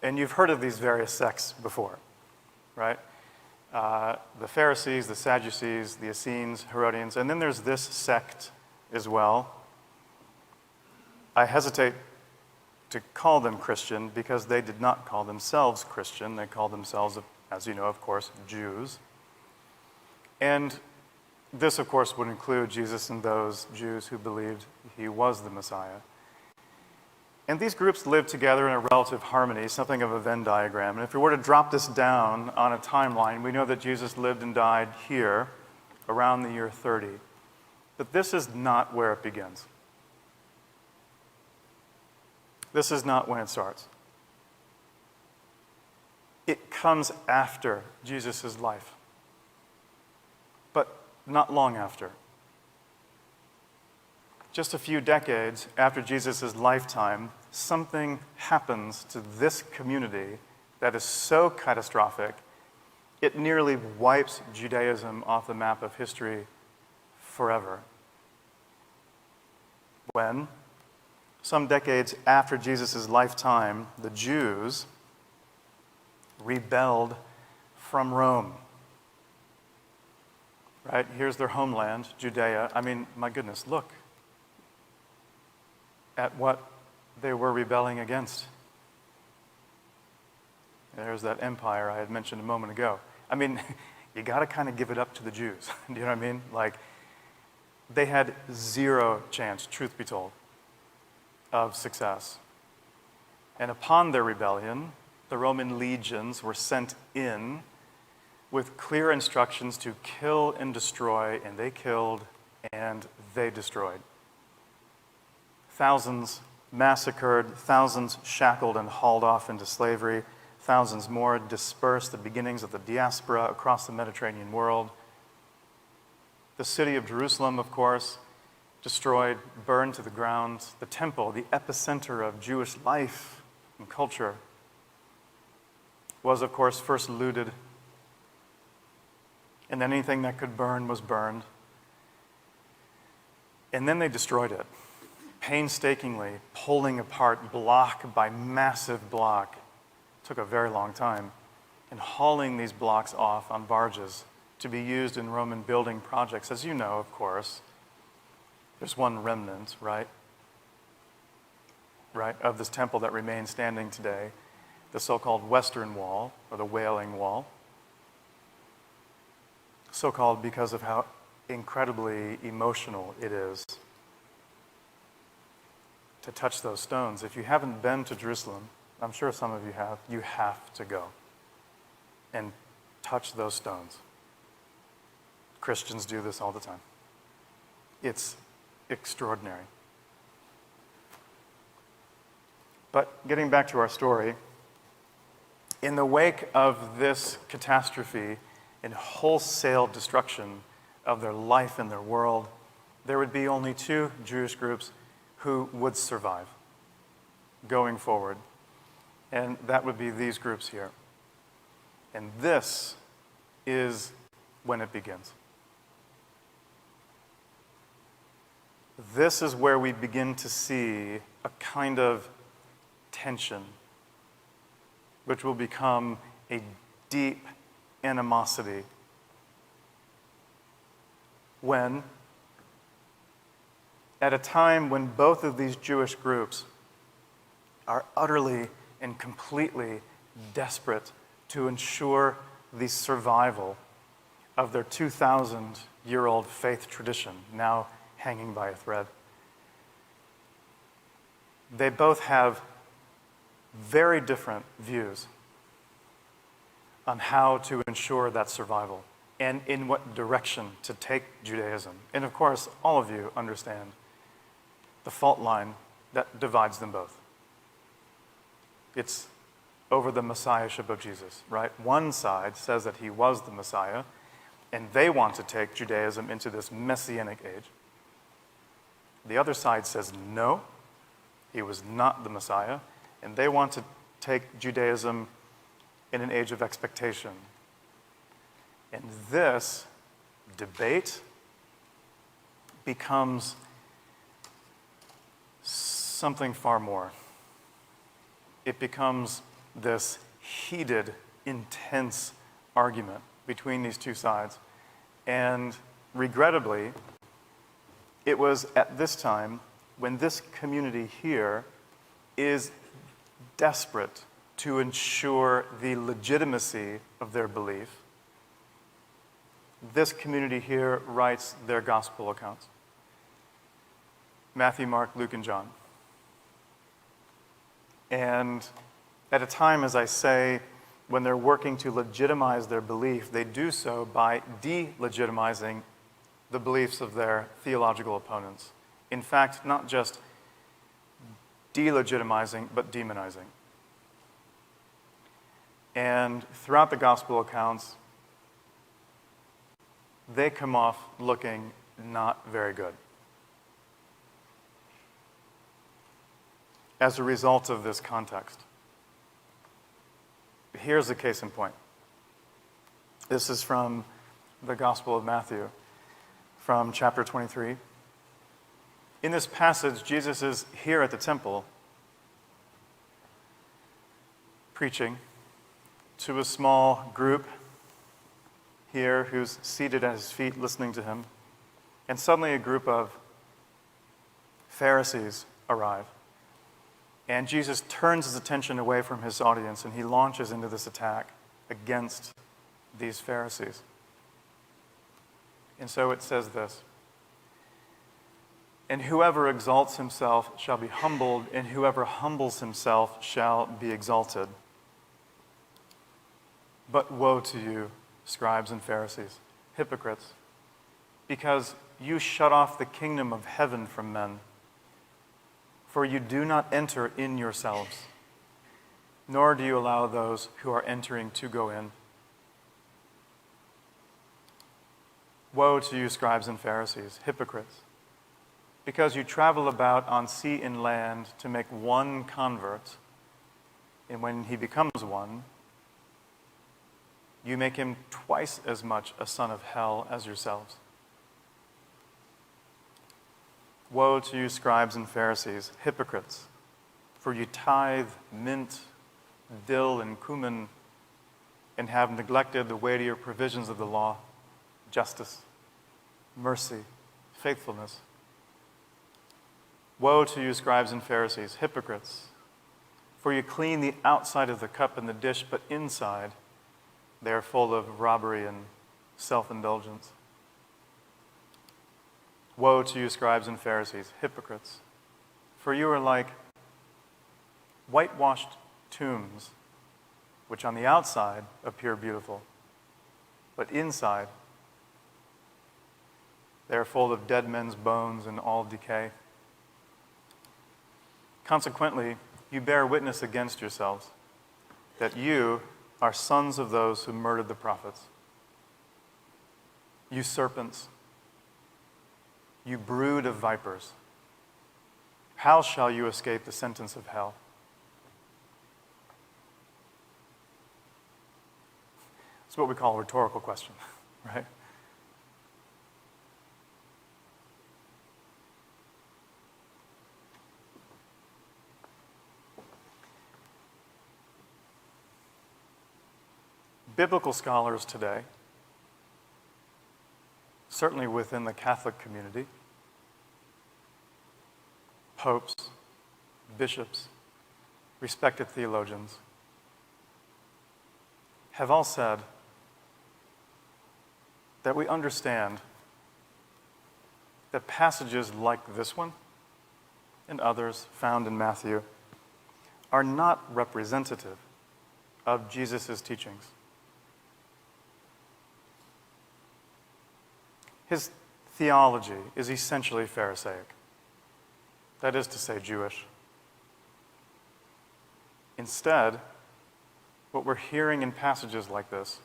And you've heard of these various sects before, right? The Pharisees, the Sadducees, the Essenes, Herodians, and then there's this sect as well. I hesitate to call them Christian because they did not call themselves Christian. They called themselves, as you know, of course, Jews. And this, of course, would include Jesus and those Jews who believed he was the Messiah. And these groups lived together in a relative harmony, something of a Venn diagram. And if we were to drop this down on a timeline, we know that Jesus lived and died here around the year 30. But this is not where it begins. This is not when it starts. It comes after Jesus' life, but not long after. Just a few decades after Jesus' lifetime, something happens to this community that is so catastrophic, it nearly wipes Judaism off the map of history forever. When, some decades after Jesus' lifetime, the Jews rebelled from Rome. Right? Here's their homeland, Judea. I mean, my goodness, look at what they were rebelling against. There's that empire I had mentioned a moment ago. I mean, you got to kind of give it up to the Jews. Do you know what I mean? Like, they had zero chance, truth be told, of success. And upon their rebellion, the Roman legions were sent in with clear instructions to kill and destroy, and they killed and they destroyed. Thousands massacred, thousands shackled and hauled off into slavery, thousands more dispersed, the beginnings of the diaspora across the Mediterranean world. The city of Jerusalem, of course, destroyed, burned to the ground. The temple, the epicenter of Jewish life and culture, was, of course, first looted, and then anything that could burn was burned. And then they destroyed it, painstakingly pulling apart block by massive block. It took a very long time, and hauling these blocks off on barges to be used in Roman building projects. As you know, of course, there's one remnant, right, of this temple that remains standing today, the so-called Western Wall, or the Wailing Wall. So-called because of how incredibly emotional it is to touch those stones. If you haven't been to Jerusalem, I'm sure some of you have to go and touch those stones. Christians do this all the time. It's extraordinary. But getting back to our story, in the wake of this catastrophe and wholesale destruction of their life and their world, there would be only two Jewish groups who would survive going forward. And that would be these groups here. And this is when it begins. This is where we begin to see a kind of tension, which will become a deep animosity when, at a time when both of these Jewish groups are utterly and completely desperate to ensure the survival of their 2,000-year-old faith tradition, now hanging by a thread. They both have very different views on how to ensure that survival and in what direction to take Judaism. And of course, all of you understand the fault line that divides them both. It's over the messiahship of Jesus, right? One side says that he was the Messiah, and they want to take Judaism into this messianic age. The other side says no, he was not the Messiah, and they want to take Judaism in an age of expectation. And this debate becomes something far more. It becomes this heated, intense argument between these two sides. And regrettably, it was at this time when this community here is desperate to ensure the legitimacy of their belief. This community here writes their gospel accounts. Matthew, Mark, Luke, and John. And at a time, as I say, when they're working to legitimize their belief, they do so by delegitimizing the beliefs of their theological opponents. In fact, not just delegitimizing, but demonizing. And throughout the gospel accounts, they come off looking not very good. As a result of this context, here's a case in point. This is from the Gospel of Matthew, from chapter 23. In this passage, Jesus is here at the temple preaching to a small group here who's seated at his feet listening to him. And suddenly a group of Pharisees arrive. And Jesus turns his attention away from his audience and he launches into this attack against these Pharisees. And so it says this: "And whoever exalts himself shall be humbled, and whoever humbles himself shall be exalted. But woe to you, scribes and Pharisees, hypocrites, because you shut off the kingdom of heaven from men. For you do not enter in yourselves, nor do you allow those who are entering to go in. Woe to you, scribes and Pharisees, hypocrites, because you travel about on sea and land to make one convert, and when he becomes one, you make him twice as much a son of hell as yourselves. Woe to you, scribes and Pharisees, hypocrites, for you tithe mint, dill, and cumin, and have neglected the weightier provisions of the law, justice, mercy, faithfulness. Woe to you, scribes and Pharisees, hypocrites, for you clean the outside of the cup and the dish, but inside they are full of robbery and self-indulgence. Woe to you, scribes and Pharisees, hypocrites, for you are like whitewashed tombs, which on the outside appear beautiful, but inside they are full of dead men's bones and all decay. Consequently, you bear witness against yourselves that you are sons of those who murdered the prophets. You serpents, you brood of vipers, how shall you escape the sentence of hell? It's what we call a rhetorical question, right? Biblical scholars today, certainly within the Catholic community, popes, bishops, respected theologians, have all said that we understand that passages like this one and others found in Matthew are not representative of Jesus' teachings. His theology is essentially Pharisaic, that is to say, Jewish. Instead, what we're hearing in passages like this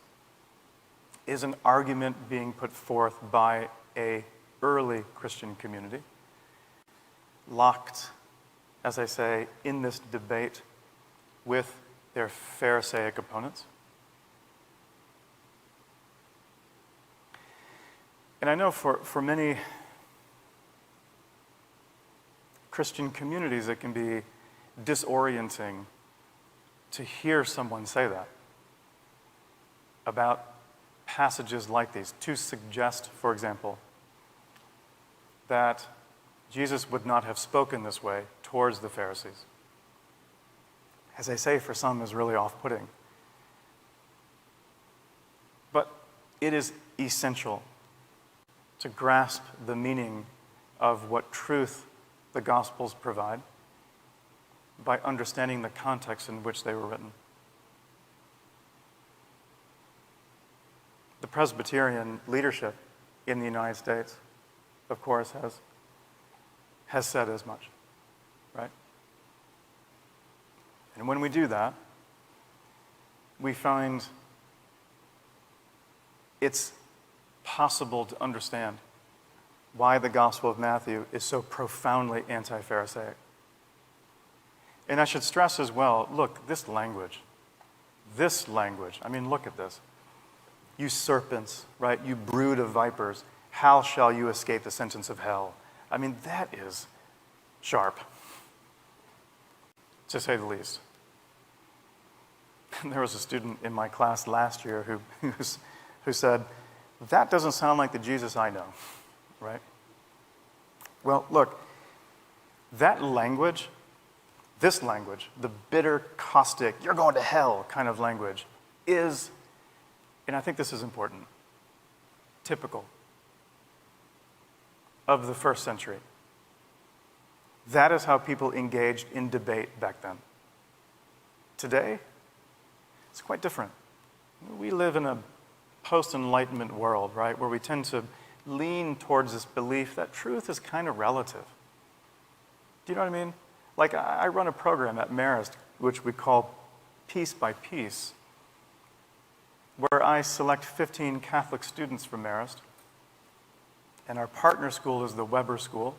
is an argument being put forth by an early Christian community, locked, as I say, in this debate with their Pharisaic opponents. And I know for many Christian communities, it can be disorienting to hear someone say that about passages like these, to suggest, for example, that Jesus would not have spoken this way towards the Pharisees. As I say, for some is really off-putting. But it is essential to grasp the meaning of what truth the Gospels provide by understanding the context in which they were written. The Presbyterian leadership in the United States, of course, has said as much, right? And when we do that, we find it's possible to understand why the Gospel of Matthew is so profoundly anti-Pharisaic. And I should stress as well, look, this language, I mean, look at this. You serpents, right? You brood of vipers, how shall you escape the sentence of hell? I mean, that is sharp, to say the least. There was a student in my class last year who said, that doesn't sound like the Jesus I know, right? Well, look, that language, this language, the bitter, caustic, you're going to hell kind of language, is, and I think this is important, typical of the first century. That is how people engaged in debate back then. Today, it's quite different. We live in a post-Enlightenment world, right, where we tend to lean towards this belief that truth is kind of relative. Do you know what I mean? Like, I run a program at Marist, which we call Piece by Piece, where I select 15 Catholic students from Marist, and our partner school is the Weber School,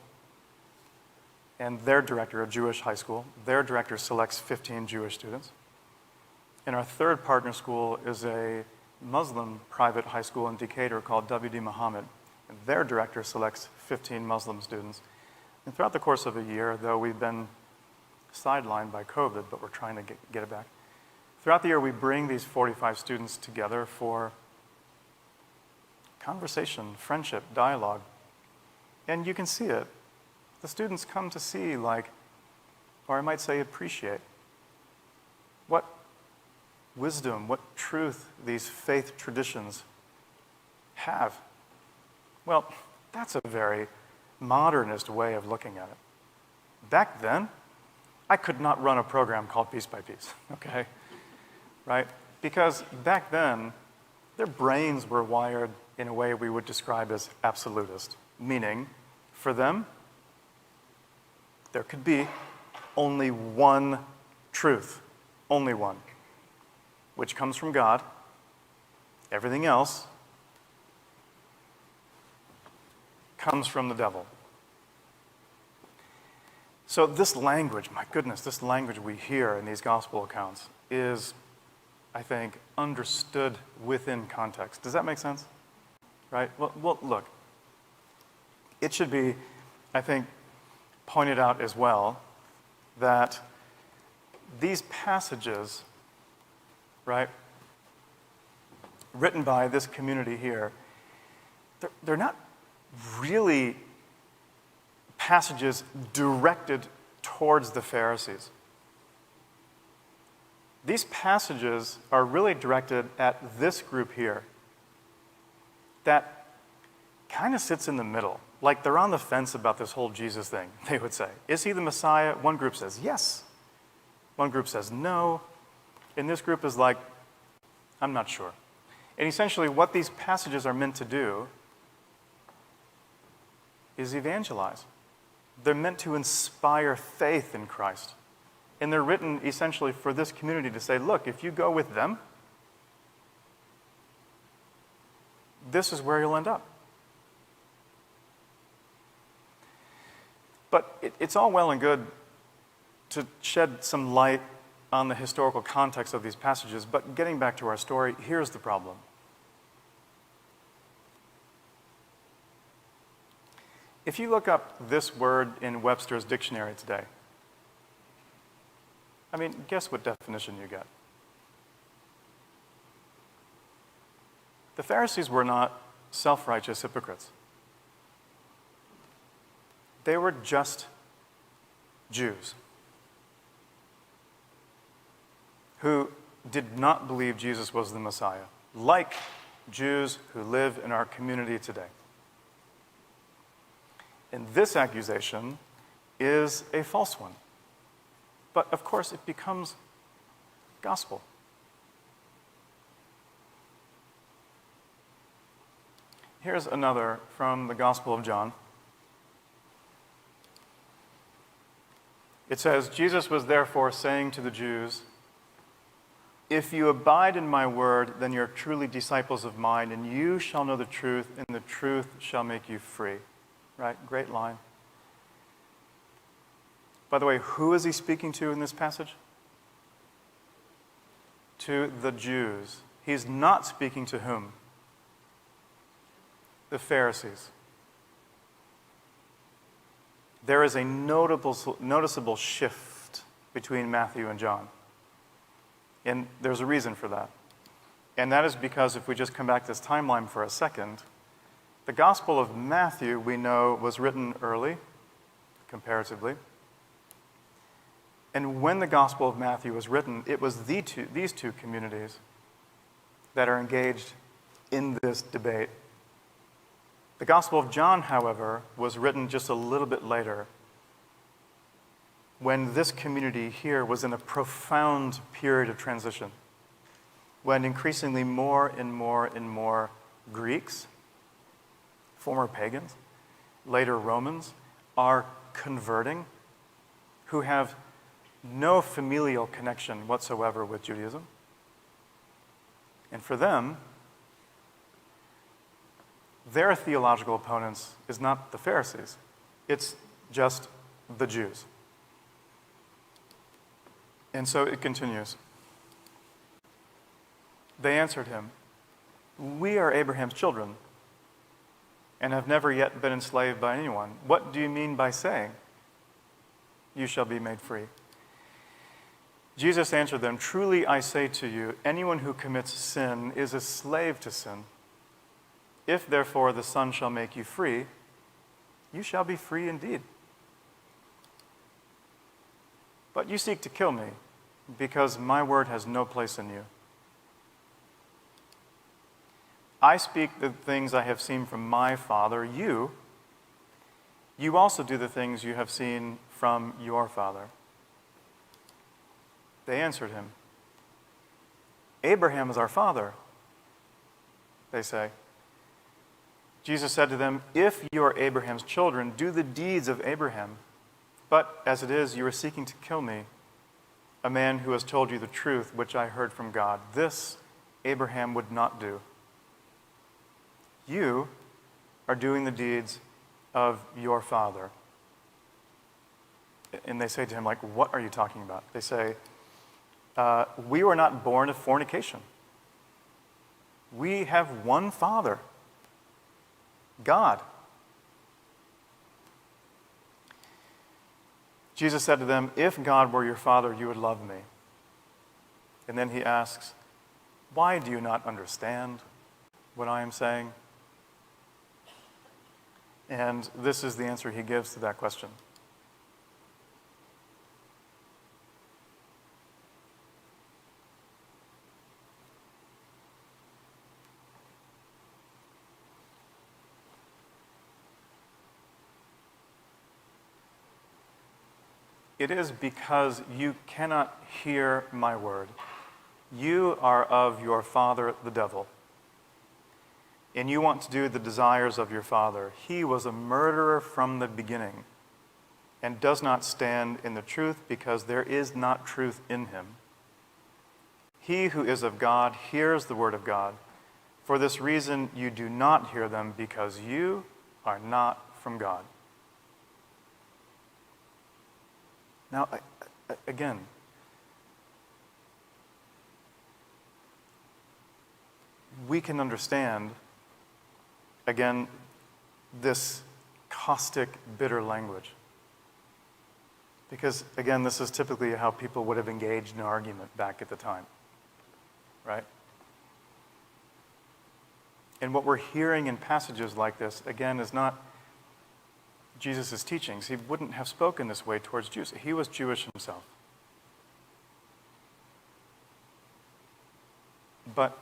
and their director, a Jewish high school, their director selects 15 Jewish students. And our third partner school is a Muslim private high school in Decatur called W.D. Muhammad. And their director selects 15 Muslim students. And throughout the course of a year, though we've been sidelined by COVID, but we're trying to get it back. Throughout the year, we bring these 45 students together for conversation, friendship, dialogue. And you can see it. The students come to see, like, or I might say appreciate, what wisdom, what truth these faith traditions have. Well, that's a very modernist way of looking at it. Back then, I could not run a program called Piece by Piece, okay? Right? Because back then, their brains were wired in a way we would describe as absolutist, meaning, for them, there could be only one truth, only one, which comes from God. Everything else comes from the devil. So this language, my goodness, this language we hear in these gospel accounts is, I think, understood within context. Does that make sense? Right? Well, look, it should be, I think, pointed out as well that these passages, right, written by this community here, they're not really passages directed towards the Pharisees. These passages are really directed at this group here that kind of sits in the middle. Like they're on the fence about this whole Jesus thing, they would say. Is he the Messiah? One group says yes. One group says no. And this group is like, I'm not sure. And essentially what these passages are meant to do is evangelize. They're meant to inspire faith in Christ. And they're written essentially for this community to say, look, if you go with them, this is where you'll end up. But it's all well and good to shed some light on the historical context of these passages, but getting back to our story, here's the problem. If you look up this word in Webster's dictionary today, I mean, guess what definition you get? The Pharisees were not self-righteous hypocrites. They were just Jews who did not believe Jesus was the Messiah, like Jews who live in our community today. And this accusation is a false one. But of course, it becomes gospel. Here's another from the Gospel of John. It says, Jesus was therefore saying to the Jews, if you abide in my word, then you're truly disciples of mine, and you shall know the truth, and the truth shall make you free. Right? Great line. By the way, who is he speaking to in this passage? To the Jews. He's not speaking to whom? The Pharisees. There is a noticeable shift between Matthew and John. And there's a reason for that. And that is because if we just come back to this timeline for a second, the Gospel of Matthew, we know, was written early, comparatively. And when the Gospel of Matthew was written, it was these two communities that are engaged in this debate. The Gospel of John, however, was written just a little bit later, when this community here was in a profound period of transition. when increasingly more and more and more Greeks, former pagans, later Romans, are converting, who have no familial connection whatsoever with Judaism. And for them, their theological opponents is not the Pharisees, it's just the Jews. And so it continues. They answered him, "We are Abraham's children and have never yet been enslaved by anyone. What do you mean by saying, 'You shall be made free'?" Jesus answered them, "Truly I say to you, anyone who commits sin is a slave to sin. If therefore the Son shall make you free, you shall be free indeed. But you seek to kill me, because my word has no place in you. I speak the things I have seen from my Father. You also do the things you have seen from your father." They answered him, "Abraham is our father," they say. Jesus said to them, "If you are Abraham's children, do the deeds of Abraham. But as it is, you are seeking to kill me, a man who has told you the truth, which I heard from God. This Abraham would not do. You are doing the deeds of your father." And they say to him, like, "What are you talking about?" They say, "We were not born of fornication. We have one Father, God." Jesus said to them, "If God were your Father, you would love me." And then he asks, "Why do you not understand what I am saying?" And this is the answer he gives to that question. It is because you cannot hear my word. You are of your father, the devil, and you want to do the desires of your father. He was a murderer from the beginning and does not stand in the truth because there is not truth in him. He who is of God hears the word of God. For this reason you do not hear them, because you are not from God. Now, again, we can understand, again, this caustic, bitter language. Because, again, this is typically how people would have engaged in an argument back at the time, right? And what we're hearing in passages like this, again, is not Jesus' teachings. He wouldn't have spoken this way towards Jews. He was Jewish himself. But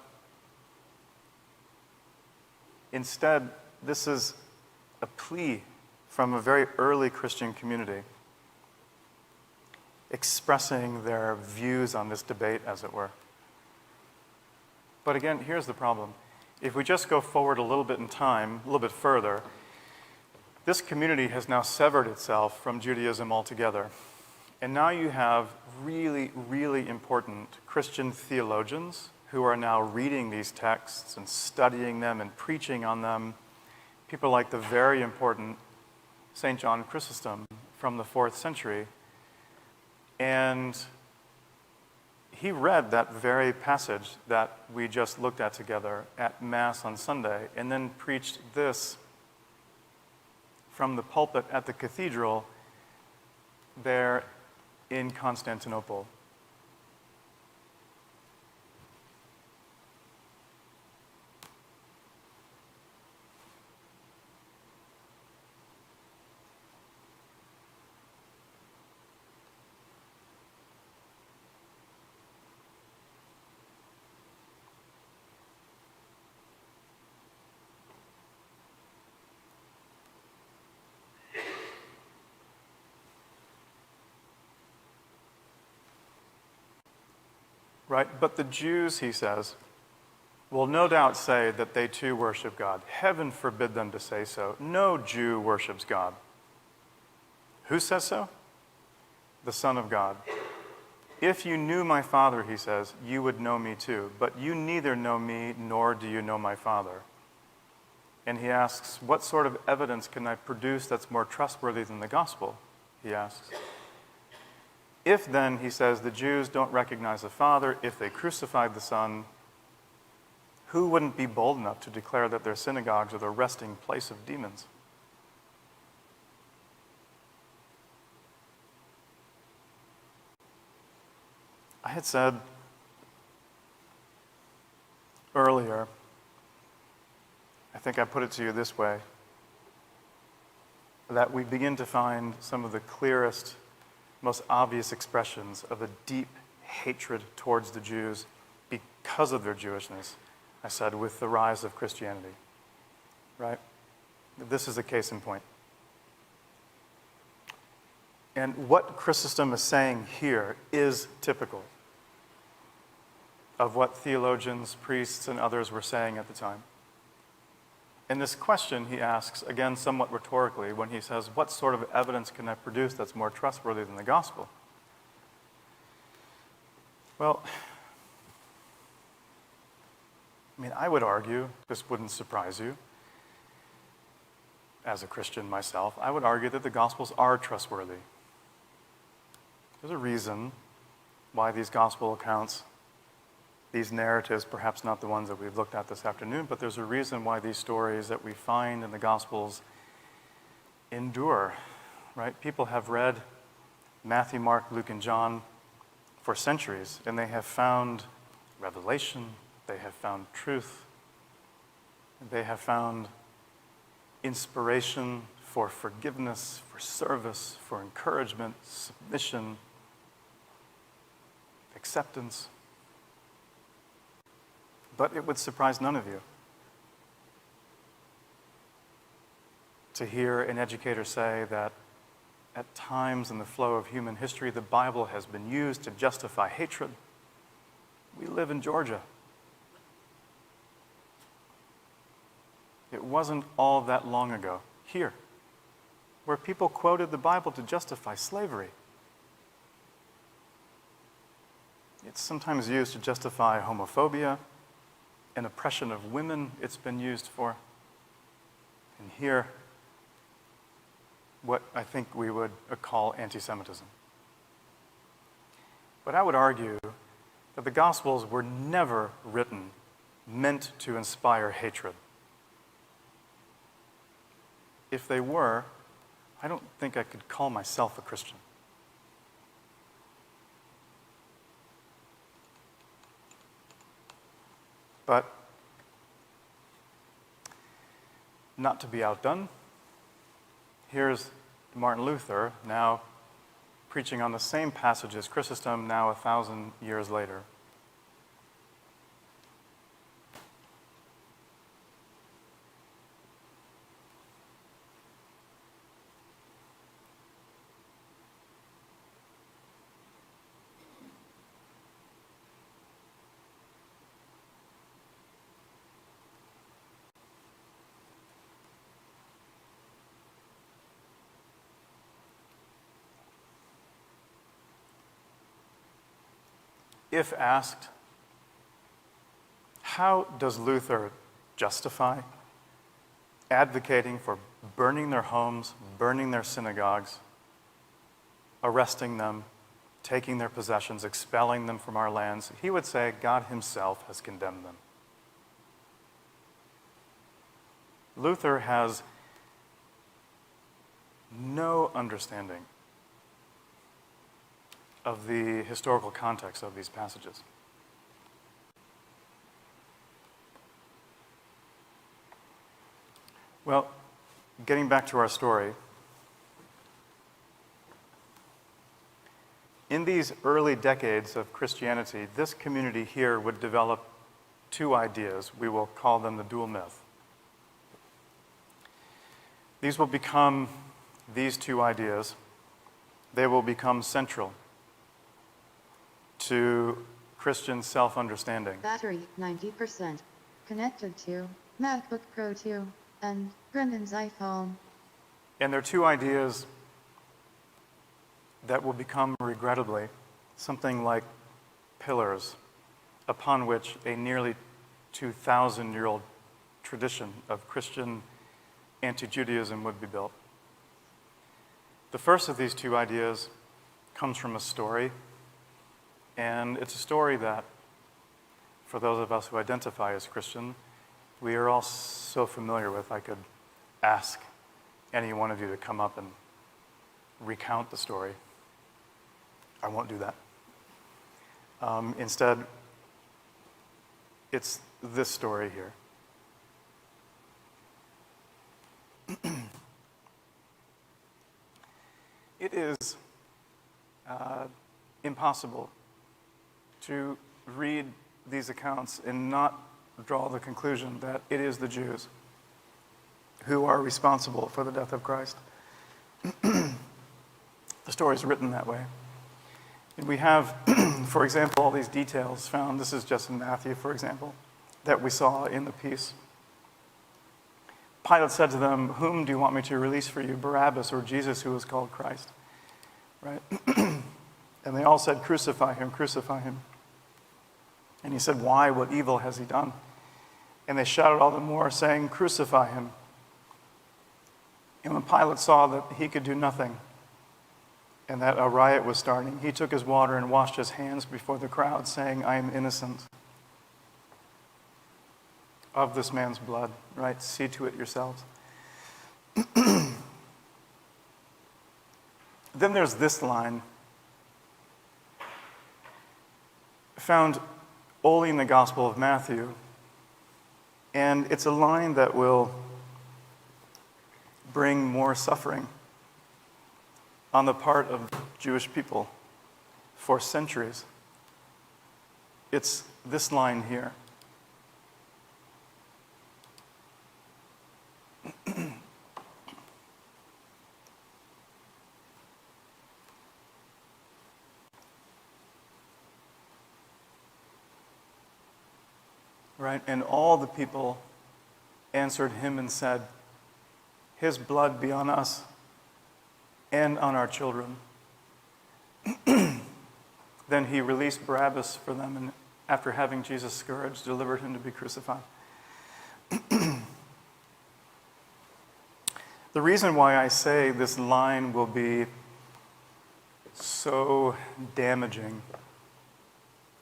instead, this is a plea from a very early Christian community expressing their views on this debate, as it were. But again, here's the problem. If we just go forward a little bit in time, a little bit further, this community has now severed itself from Judaism altogether. And now you have really, really important Christian theologians who are now reading these texts and studying them and preaching on them. People like the very important St. John Chrysostom from the 4th century. And he read that very passage that we just looked at together at Mass on Sunday, and then preached this from the pulpit at the cathedral there in Constantinople. right? But the Jews, he says, will no doubt say that they too worship God. Heaven forbid them to say so. No Jew worships God. Who says so? The Son of God. If you knew my Father, he says, you would know me too. But you neither know me nor do you know my Father. And he asks, what sort of evidence can I produce that's more trustworthy than the gospel? He asks. If then, he says, the Jews don't recognize the Father, if they crucified the Son, who wouldn't be bold enough to declare that their synagogues are the resting place of demons? I had said earlier, I think I put it to you this way, that we begin to find some of the clearest, most obvious expressions of a deep hatred towards the Jews because of their Jewishness, I said, with the rise of Christianity, right? This is a case in point. And what Chrysostom is saying here is typical of what theologians, priests, and others were saying at the time. In this question, he asks, again, somewhat rhetorically, when he says, what sort of evidence can I produce that's more trustworthy than the gospel? Well, I mean, I would argue, this wouldn't surprise you, as a Christian myself, I would argue that the Gospels are trustworthy. There's a reason why these Gospel accounts, these narratives, perhaps not the ones that we've looked at this afternoon, but there's a reason why these stories that we find in the Gospels endure, right? People have read Matthew, Mark, Luke, and John for centuries, and they have found revelation, they have found truth, they have found inspiration for forgiveness, for service, for encouragement, submission, acceptance. But it would surprise none of you to hear an educator say that at times in the flow of human history, the Bible has been used to justify hatred. We live in Georgia. It wasn't all that long ago, here, where people quoted the Bible to justify slavery. It's sometimes used to justify homophobia and oppression of women, it's been used for. And here, what I think we would call anti-Semitism. But I would argue that the Gospels were never written meant to inspire hatred. If they were, I don't think I could call myself a Christian. But not to be outdone, here's Martin Luther now preaching on the same passage as Chrysostom now 1,000 years later. If asked, how does Luther justify advocating for burning their homes, burning their synagogues, arresting them, taking their possessions, expelling them from our lands? He would say God himself has condemned them. Luther has no understanding of the historical context of these passages. Well, getting back to our story, in these early decades of Christianity, this community here would develop two ideas. We will call them the dual myth. These two ideas, they will become central to Christian self-understanding. Battery 90%. Connected to MacBook Pro 2 and Brendan's iPhone. And they're two ideas that will become, regrettably, something like pillars upon which a nearly 2,000-year-old tradition of Christian anti-Judaism would be built. The first of these two ideas comes from a story, and it's a story that, for those of us who identify as Christian, we are all so familiar with. I could ask any one of you to come up and recount the story. I won't do that. Instead, it's this story here. It is impossible to read these accounts and not draw the conclusion that it is the Jews who are responsible for the death of Christ. The story is written that way. And we have, for example, all these details found. This is just in Matthew, for example, that we saw in the piece. Pilate said to them, "Whom do you want me to release for you, Barabbas or Jesus, who is called Christ?" Right? And they all said, "Crucify him, crucify him." And he said, "Why? What evil has he done?" And they shouted all the more, saying, "Crucify him." And when Pilate saw that he could do nothing and that a riot was starting, he took his water and washed his hands before the crowd, saying, "I am innocent of this man's blood," right? See to it yourselves. Then there's this line found only in the Gospel of Matthew, and it's a line that will bring more suffering on the part of Jewish people for centuries. It's this line here. Right? And all the people answered him and said, "His blood be on us and on our children." Then he released Barabbas for them, and after having Jesus scourged, delivered him to be crucified. The reason why I say this line will be so damaging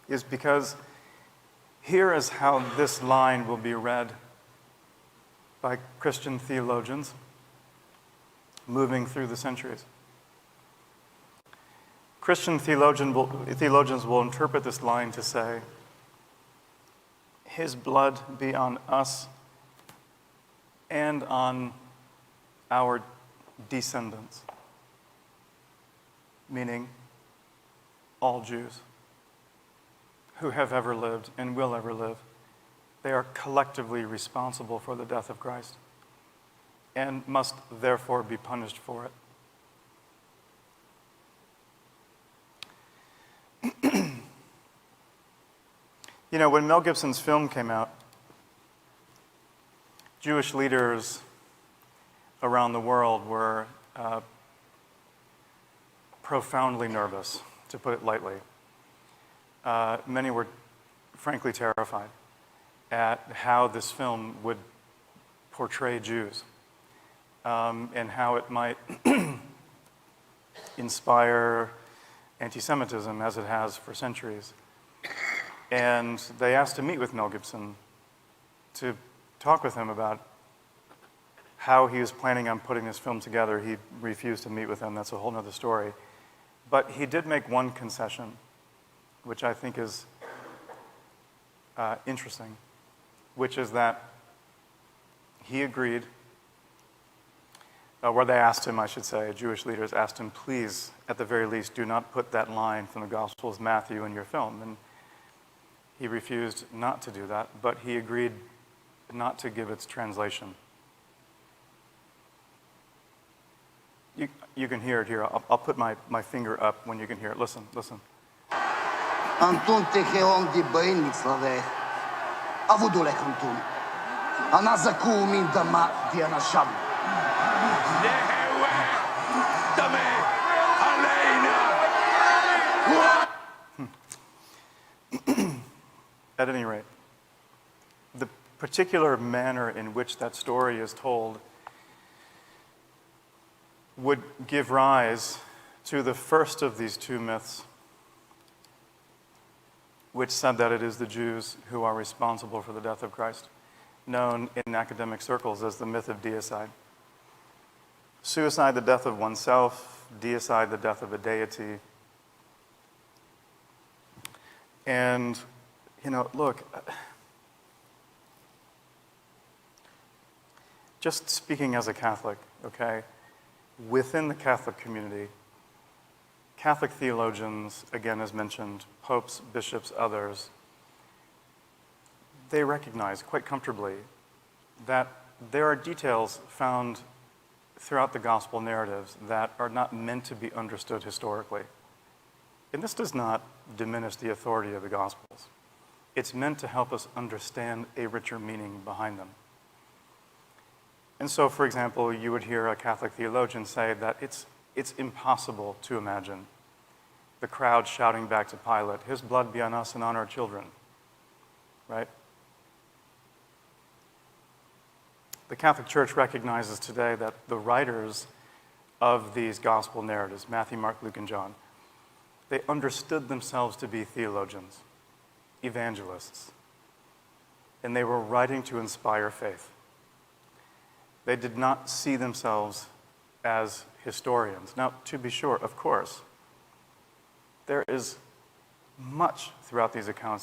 is because here is how this line will be read by Christian theologians moving through the centuries. Christian theologians will interpret this line to say, "His blood be on us and on our descendants," meaning all Jews who have ever lived and will ever live. They are collectively responsible for the death of Christ and must therefore be punished for it. You know, when Mel Gibson's film came out, Jewish leaders around the world were profoundly nervous, to put it lightly. Many were frankly terrified at how this film would portray Jews and how it might inspire anti-Semitism as it has for centuries. And they asked to meet with Mel Gibson to talk with him about how he was planning on putting this film together. He refused to meet with them. That's a whole other story. But he did make one concession, which I think is interesting, which is that he agreed, where they asked him, I should say, Jewish leaders asked him, "Please, at the very least, do not put that line from the Gospel of Matthew in your film." And he refused not to do that, but he agreed not to give its translation. You can hear it here. I'll put my finger up when you can hear it. Listen, listen. Antun te heon di băin slave. Avudule Antun. Anaza cu min dama diana sham. At any rate, the particular manner in which that story is told would give rise to the first of these two myths, which said that it is the Jews who are responsible for the death of Christ, known in academic circles as the myth of deicide. Suicide, the death of oneself; deicide, the death of a deity. And, look, just speaking as a Catholic, okay, within the Catholic community, Catholic theologians, again as mentioned, popes, bishops, others, they recognize quite comfortably that there are details found throughout the gospel narratives that are not meant to be understood historically. And this does not diminish the authority of the Gospels. It's meant to help us understand a richer meaning behind them. And so, for example, you would hear a Catholic theologian say that it's impossible to imagine the crowd shouting back to Pilate, "His blood be on us and on our children," right? The Catholic Church recognizes today that the writers of these gospel narratives, Matthew, Mark, Luke, and John, they understood themselves to be theologians, evangelists, and they were writing to inspire faith. They did not see themselves as historians. Now, to be sure, of course, there is much throughout these accounts